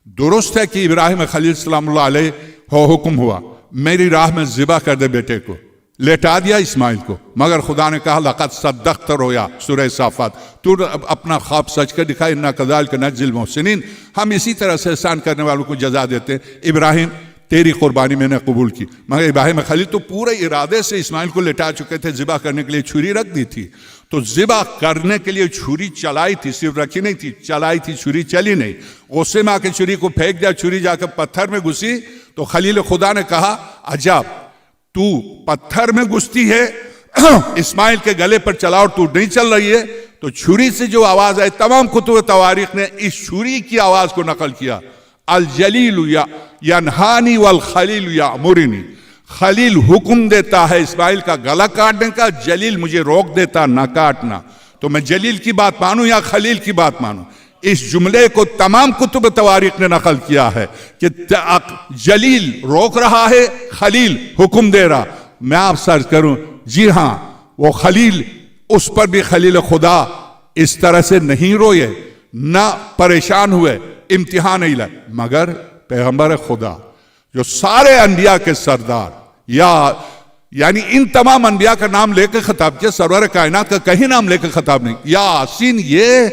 درست ہے کہ ابراہیم خلیل سلام اللہ علیہ حکم ہوا میری راہ میں ذبح کر دے بیٹے کو، لیٹا دیا اسماعیل کو، مگر خدا نے کہا لقد صدقت رؤیا، سورہ صافات، تو اپنا خواب سچ کر دکھا، انا کذالک نجزی المحسنین، ہم اسی طرح سے احسان کرنے والوں کو جزا دیتے ہیں. ابراہیم تیری قربانی میں نے قبول کی، مگر ابراہیم خلیل تو پورے ارادے سے اسماعیل کو لٹا چکے تھے، ذبح کرنے کے لیے چھری رکھ دی تھی. تو ذبح کرنے کے لیے چھری چلائی تھی، صرف رکھی نہیں تھی، چلائی تھی، چھری چلی نہیں. غصے میں آ کے چھری کو پھینک دیا، چھری جا کے پتھر میں گھسی تو خلیل خدا نے کہا عجب تو پتھر میں گھستی ہے، اسماعیل کے گلے پر چلا اور تو نہیں چل رہی ہے. تو چھری سے جو آواز آئی، تمام کتب تواریخ نے اس چھری کی آواز کو نقل کیا. الجلیل ینہانی والخلیل یامرنی. خلیل حکم دیتا ہے اسماعیل کا گلا کاٹنے کا، جلیل مجھے روک دیتا نہ کاٹنا. تو میں جلیل کی بات مانوں یا خلیل کی بات مانوں؟ اس جملے کو تمام کتب تواریخ نے نقل کیا ہے کہ جلیل روک رہا ہے، خلیل حکم دے رہا. میں آپ سرچ کروں، جی ہاں وہ خلیل، اس پر بھی خلیل خدا اس طرح سے نہیں روئے، نہ پریشان ہوئے، امتحان نہیں لائے. مگر پیغمبر خدا جو سارے انبیاء کے سردار، یعنی ان تمام انبیاء کا نام لے کے خطاب کیا، سرور کائنات کا کہیں نام لے کے خطاب نہیں. یاسین، یہ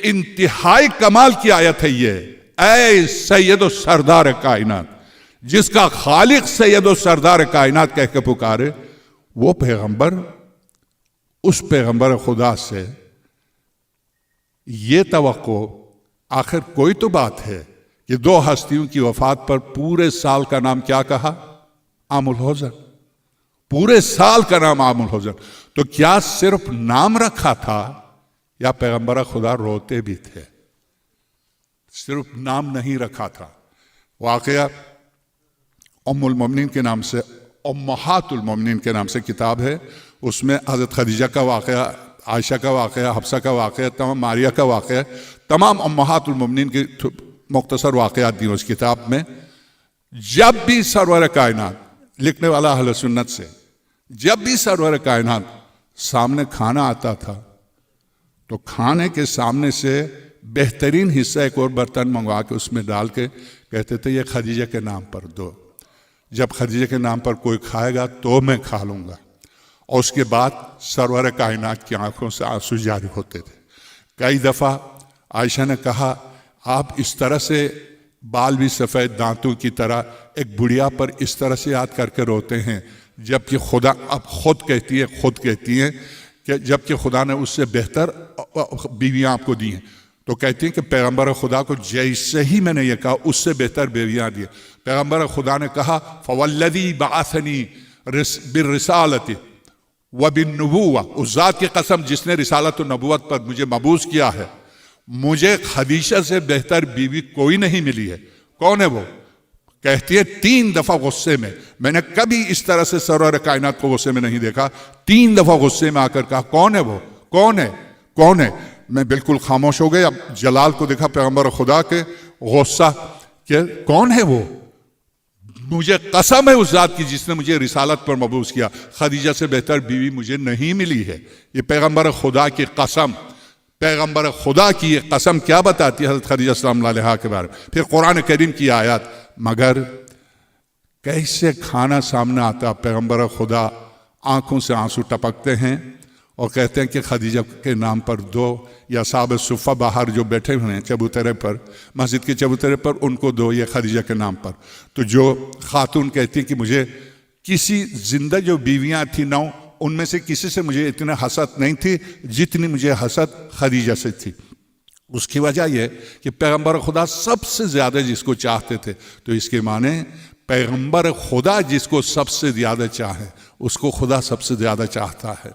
انتہائی کمال کی آیت ہے. یہ اے سید و سردار کائنات، جس کا خالق سید و سردار کائنات کہہ کے پکارے، وہ پیغمبر اس پیغمبر خدا سے یہ توقع، آخر کوئی تو بات ہے کہ دو ہستیوں کی وفات پر پورے سال کا نام کیا کہا؟ عام الحزن. پورے سال کا نام عام الحزن. تو کیا صرف نام رکھا تھا یا پیغمبر خدا روتے بھی تھے؟ صرف نام نہیں رکھا تھا. واقعہ ام المومنین کے نام سے، امہات المومنین کے نام سے کتاب ہے، اس میں حضرت خدیجہ کا واقعہ، عائشہ کا واقعہ، حفصہ کا واقعہ، تمام ماریہ کا واقعہ، تمام امہات المومنین کی مختصر واقعات دی اس کتاب میں. جب بھی سرور کائنات، لکھنے والا اہل سنت سے، جب بھی سرور کائنات سامنے کھانا آتا تھا تو کھانے کے سامنے سے بہترین حصہ ایک اور برتن منگوا کے اس میں ڈال کے کہتے تھے یہ خدیجہ کے نام پر دو، جب خدیجہ کے نام پر کوئی کھائے گا تو میں کھا لوں گا. اور اس کے بعد سرور کائنات کی آنکھوں سے آنسو جاری ہوتے تھے. کئی دفعہ عائشہ نے کہا آپ اس طرح سے بال بھی سفید دانتوں کی طرح ایک بڑھیا پر اس طرح سے یاد کر کے روتے ہیں جبکہ خدا اب خود کہتی ہیں کہ جبکہ خدا نے اس سے بہتر بیویاں آپ کو دی ہیں، تو کہتی ہیں کہ پیغمبر خدا کو جیسے ہی میں نے یہ کہا اس سے بہتر بیویاں دی. پیغمبر خدا نے کہا فوالذی بعثنی بالرسالۃ وبالنبوۃ، اس ذات کی قسم جس نے رسالت و نبوت پر مجھے مبعوث کیا ہے، مجھے خدیجہ سے بہتر بیوی کوئی نہیں ملی ہے. کون ہے وہ؟ کہتی ہے 3 دفعہ غصے میں نے کبھی اس طرح سے سرور کائنات کو غصے میں نہیں دیکھا. 3 دفعہ غصے میں آ کر کہا کون ہے وہ، کون ہے. میں بالکل خاموش ہو گیا. اب جلال کو دیکھا پیغمبر خدا کے، غصہ کہ کون ہے وہ، مجھے قسم ہے اس ذات کی جس نے مجھے رسالت پر مبعوث کیا، خدیجہ سے بہتر بیوی مجھے نہیں ملی ہے. یہ پیغمبر خدا کی قسم، پیغمبر خدا کی یہ قسم کیا بتاتی ہے حضرت خدیجہ السلام علیہا کے بارے میں. پھر قرآن کریم کی آیات، مگر کیسے کھانا سامنے آتا، پیغمبر خدا آنکھوں سے آنسو ٹپکتے ہیں اور کہتے ہیں کہ خدیجہ کے نام پر 2 یا صحابہ صفہ باہر جو بیٹھے ہوئے ہیں چبوترے پر، مسجد کے چبوترے پر، ان کو 2 یہ خدیجہ کے نام پر. تو جو خاتون کہتی کہ مجھے کسی زندہ جو بیویاں تھیں 9، ان میں سے کسی سے مجھے اتنا حسد نہیں تھی جتنی مجھے حسد خدیجہ سے تھی. اس کی وجہ یہ کہ پیغمبر خدا سب سے زیادہ جس کو چاہتے تھے، تو اس کے معنی پیغمبر خدا جس کو سب سے زیادہ چاہے اس کو خدا سب سے زیادہ چاہتا ہے.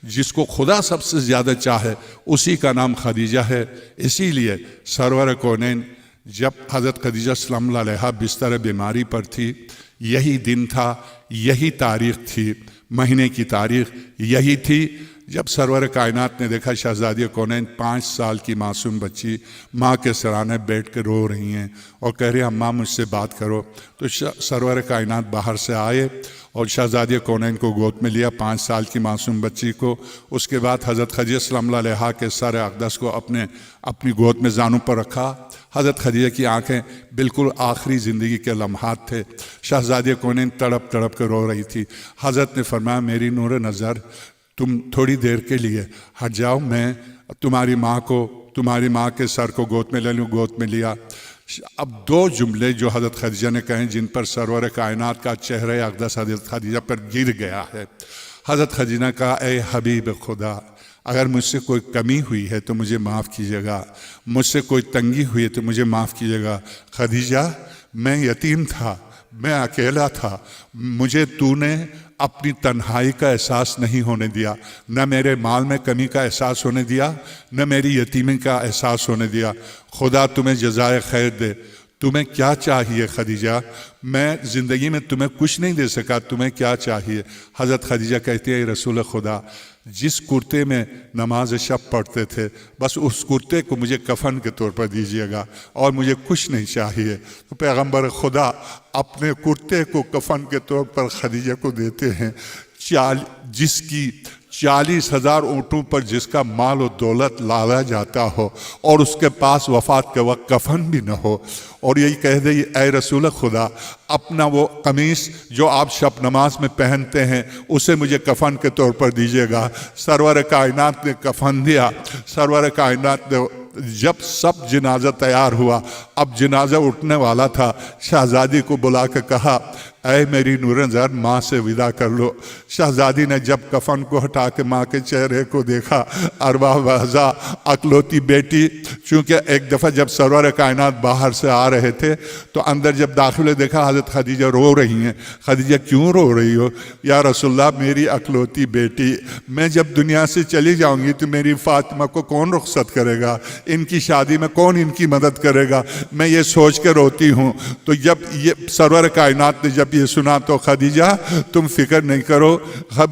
جس کو خدا سب سے زیادہ چاہے اسی کا نام خدیجہ ہے. اسی لیے سرور کونین جب حضرت خدیجہ السلام اللہ علیہا بستر بیماری پر تھی، یہی دن تھا، یہی تاریخ تھی، مہینے کی تاریخ یہی تھی جب سرور کائنات نے دیکھا شہزادی کونین 5 سال کی معصوم بچی ماں کے سرانے بیٹھ کے رو رہی ہیں اور کہہ رہی ہیں اماں مجھ سے بات کرو. تو سرور کائنات باہر سے آئے اور شہزادی کونین کو گود میں لیا، 5 سال کی معصوم بچی کو. اس کے بعد حضرت خدیجہ السلام اللہ علیہا کے سر اقدس کو اپنی گود میں زانوں پر رکھا. حضرت خدیجہ کی آنکھیں بالکل آخری زندگی کے لمحات تھے. شہزادی کونین تڑپ تڑپ کے رو رہی تھی. حضرت نے فرمایا میری نور نظر تم تھوڑی دیر کے لیے ہٹ جاؤ، میں تمہاری ماں کے سر کو گود میں لے لوں. گود میں لیا. اب 2 جملے جو حضرت خدیجہ نے کہیں جن پر سرور کائنات کا چہرہ اقدس حضرت خدیجہ پر گر گیا ہے. حضرت خدیجہ نے کہا اے حبیب خدا، اگر مجھ سے کوئی کمی ہوئی ہے تو مجھے معاف کیجیے گا، مجھ سے کوئی تنگی ہوئی ہے تو مجھے معاف کیجیے گا. خدیجہ میں یتیم تھا، میں اکیلا تھا، مجھے تو نے اپنی تنہائی کا احساس نہیں ہونے دیا، نہ میرے مال میں کمی کا احساس ہونے دیا، نہ میری یتیمی کا احساس ہونے دیا. خدا تمہیں جزائے خیر دے. تمہیں کیا چاہیے خدیجہ؟ میں زندگی میں تمہیں کچھ نہیں دے سکا، تمہیں کیا چاہیے؟ حضرت خدیجہ کہتی ہے اے رسول خدا، جس کرتے میں نماز شب پڑھتے تھے بس اس کرتے کو مجھے کفن کے طور پر دیجیے گا اور مجھے کچھ نہیں چاہیے. تو پیغمبر خدا اپنے کرتے کو کفن کے طور پر خدیجہ کو دیتے ہیں، جس کی 40,000 اونٹوں پر جس کا مال و دولت لادا جاتا ہو اور اس کے پاس وفات کے وقت کفن بھی نہ ہو، اور یہی کہہ دے اے رسول خدا اپنا وہ قمیص جو آپ شب نماز میں پہنتے ہیں اسے مجھے کفن کے طور پر دیجیے گا. سرور کائنات نے کفن دیا. سرور کائنات نے جب سب جنازہ تیار ہوا، اب جنازہ اٹھنے والا تھا، شہزادی کو بلا کے کہا اے میری نور نظر ماں سے ودا کر لو. شہزادی نے جب کفن کو ہٹا کے ماں کے چہرے کو دیکھا، ارواح وحزا اکلوتی بیٹی، چونکہ ایک دفعہ جب سرور کائنات باہر سے آ رہے تھے تو اندر جب داخلے دیکھا حضرت خدیجہ رو رہی ہیں. خدیجہ کیوں رو رہی ہو؟ یا رسول اللہ میری اکلوتی بیٹی، میں جب دنیا سے چلی جاؤں گی تو میری فاطمہ کو کون رخصت کرے گا؟ ان کی شادی میں کون ان کی مدد کرے گا؟ میں یہ سوچ کے روتی ہوں. تو جب یہ سرور کائنات نے جب یہ سنا تو خدیجہ تم فکر نہیں کرو،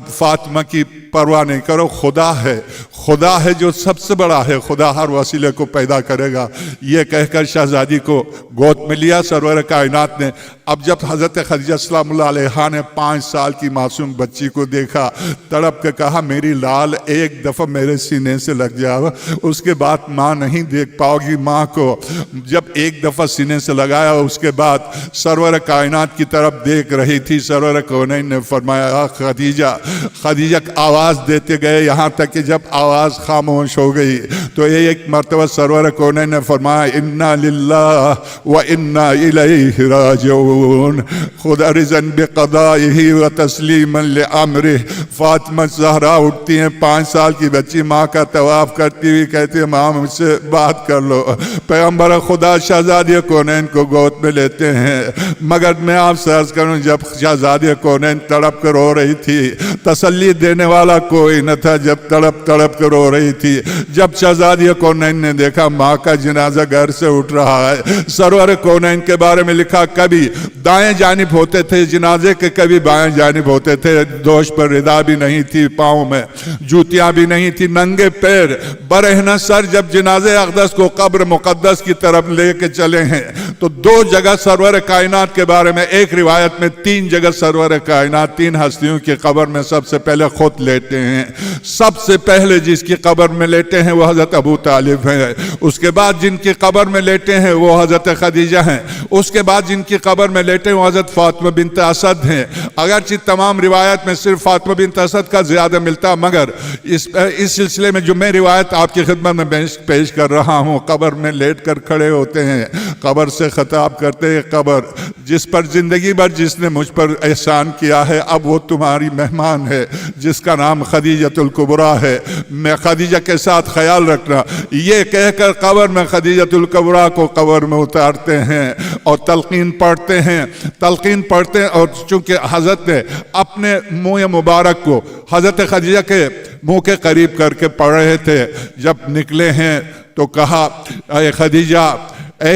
فاطمہ کی پرواہ نہیں کرو، خدا ہے جو سب سے بڑا ہے، خدا ہر وسیلے کو پیدا کرے گا. یہ کہہ کر شہزادی کو گود میں لیا سرور کائنات نے. اب جب حضرت خدیجہ السلام اللہ علیہا نے 5 سال کی معصوم بچی کو دیکھا، تڑپ کے کہا میری لال ایک دفعہ میرے سینے سے لگ جاؤ، اس کے بعد ماں نہیں دیکھ پاؤ گی ماں کو. جب ایک دفعہ سینے سے لگایا اس کے بعد سرور کائنات کی طرف دیکھ رہی تھی. سرور کونین نے فرمایا خدیجہ آواز دیتے گئے یہاں تک کہ جب آواز خاموش ہو گئی تو ایک مرتبہ سرور کونین نے فرمایا انا للہ و انا الیہ راجعون، خدا رضاً بقضائہ و تسلیما لامرہ۔ فاطمہ زہرا اٹھتی ہیں، 5 سال کی بچی، ماں کا طواف کرتی ہوئی کہتی ہے ماں مجھ سے بات کر لو۔ پیغمبر خدا شہزادی کونین کو گود میں لیتے ہیں، مگر میں آپ سے عرض کروں جب شہزادی کونین تڑپ کر رو رہی تھی تسلی دینے والا کوئی نہ تھا، جب تڑپ کر رو رہی تھی۔ جب شہزادی کونین نے دیکھا ماں کا جنازہ گھر سے اٹھ رہا ہے، سرور کونین کے بارے میں لکھا کبھی دائیں جانب ہوتے تھے جنازے کے، کبھی بائیں جانب ہوتے تھے، دوش پر ردا بھی نہیں تھی، پاؤں میں جوتیاں بھی نہیں تھی، ننگے پیر برہنہ سر جب جنازے اقدس کو قبر مقدس کی طرف لے کے چلے ہیں تو 2 جگہ سرور کائنات کے بارے میں، ایک روایت میں 3 جگہ سرور کائنات 3 ہستیوں کی قبر میں سب سے پہلے خود لیٹے ہیں۔ سب سے پہلے جس کی قبر میں لیٹے ہیں وہ حضرت ابو طالب ہیں، اس کے بعد جن کی قبر میں لیٹے ہیں وہ حضرت خدیجہ ہیں، اس کے بعد جن کی قبر میں لیٹے ہیں وہ حضرت فاطمہ بنت اسد ہیں۔ اگرچہ تمام روایت میں صرف فاطمہ بنت اسد کا زیادہ ملتا، مگر اس سلسلے میں جو میں روایت آپ کی خدمت میں پیش کر رہا ہوں، قبر میں لیٹ کر کھڑے ہوتے ہیں، قبر سے خطاب کرتے ہیں قبر جس پر زندگی بھر جس نے مجھ پر احسان کیا ہے اب وہ تمہاری مہمان ہے، جس کا نام خدیجۃ الکبریٰ ہے، میں خدیجہ کے ساتھ خیال رکھنا، یہ کہہ کر قبر میں خدیجۃ الکبریٰ کو قبر میں اتارتے ہیں اور تلقین پڑھتے ہیں اور چونکہ حضرت نے اپنے منہ مبارک کو حضرت خدیجہ کے منہ کے قریب کر کے پڑھ رہے تھے، جب نکلے ہیں تو کہا اے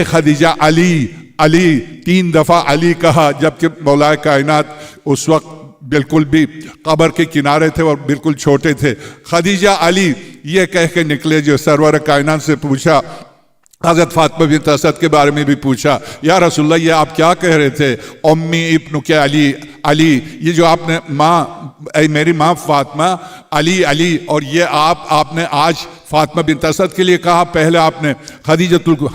خدیجہ علی 3 دفعہ علی کہا، جبکہ مولا کائنات اس وقت بالکل بھی قبر کے کنارے تھے اور بالکل چھوٹے تھے۔ خدیجہ علی یہ کہہ کے نکلے، جو سرور کائنات سے پوچھا، حضرت فاطمہ بنت اسد کے بارے میں بھی پوچھا، یا رسول اللہ یہ آپ کیا کہہ رہے تھے؟ امی ابن کے علی، یہ جو آپ نے میری ماں فاطمہ علی اور یہ آپ نے آج فاطمہ بنت اسد کے لیے کہا، پہلے آپ نے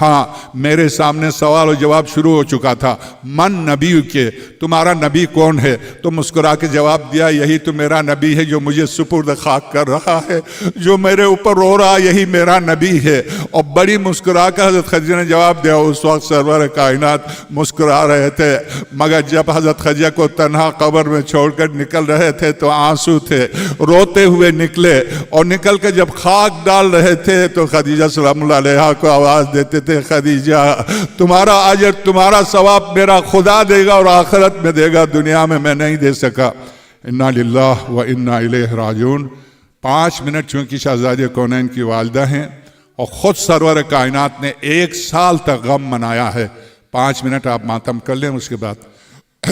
ہاں میرے سامنے سوال و جواب شروع ہو چکا تھا، من نبی کے، تمہارا نبی کون ہے؟ تو مسکرا کے جواب دیا یہی تو میرا نبی ہے جو مجھے سپرد خاک کر رہا ہے، جو میرے اوپر رو رہا یہی میرا نبی ہے۔ اور بڑی مسکرا کر حضرت خدیجہ نے جواب دیا، اس وقت سرور کائنات مسکرا رہے تھے، مگر جب حضرت خدیجہ کو تنہا قبر میں چھوڑ کر نکل رہے تھے تو آنسو تھے، روتے ہوئے نکلے، اور نکل کے جب خاک ڈال رہے تھے تو خدیجہ سلام اللہ علیہا کو آواز دیتے تھے، خدیجہ تمہارا اجر تمہارا ثواب میرا خدا دے گا اور آخرت میں دے گا، دنیا میں نہیں دے سکا۔ انا للہ و انا الیہ راجعون۔ 5 منٹ چونکہ شہزادی کونین کی والدہ ہیں اور خود سرور کائنات نے 1 سال تک غم منایا ہے، 5 منٹ آپ ماتم کر لیں، اس کے بعد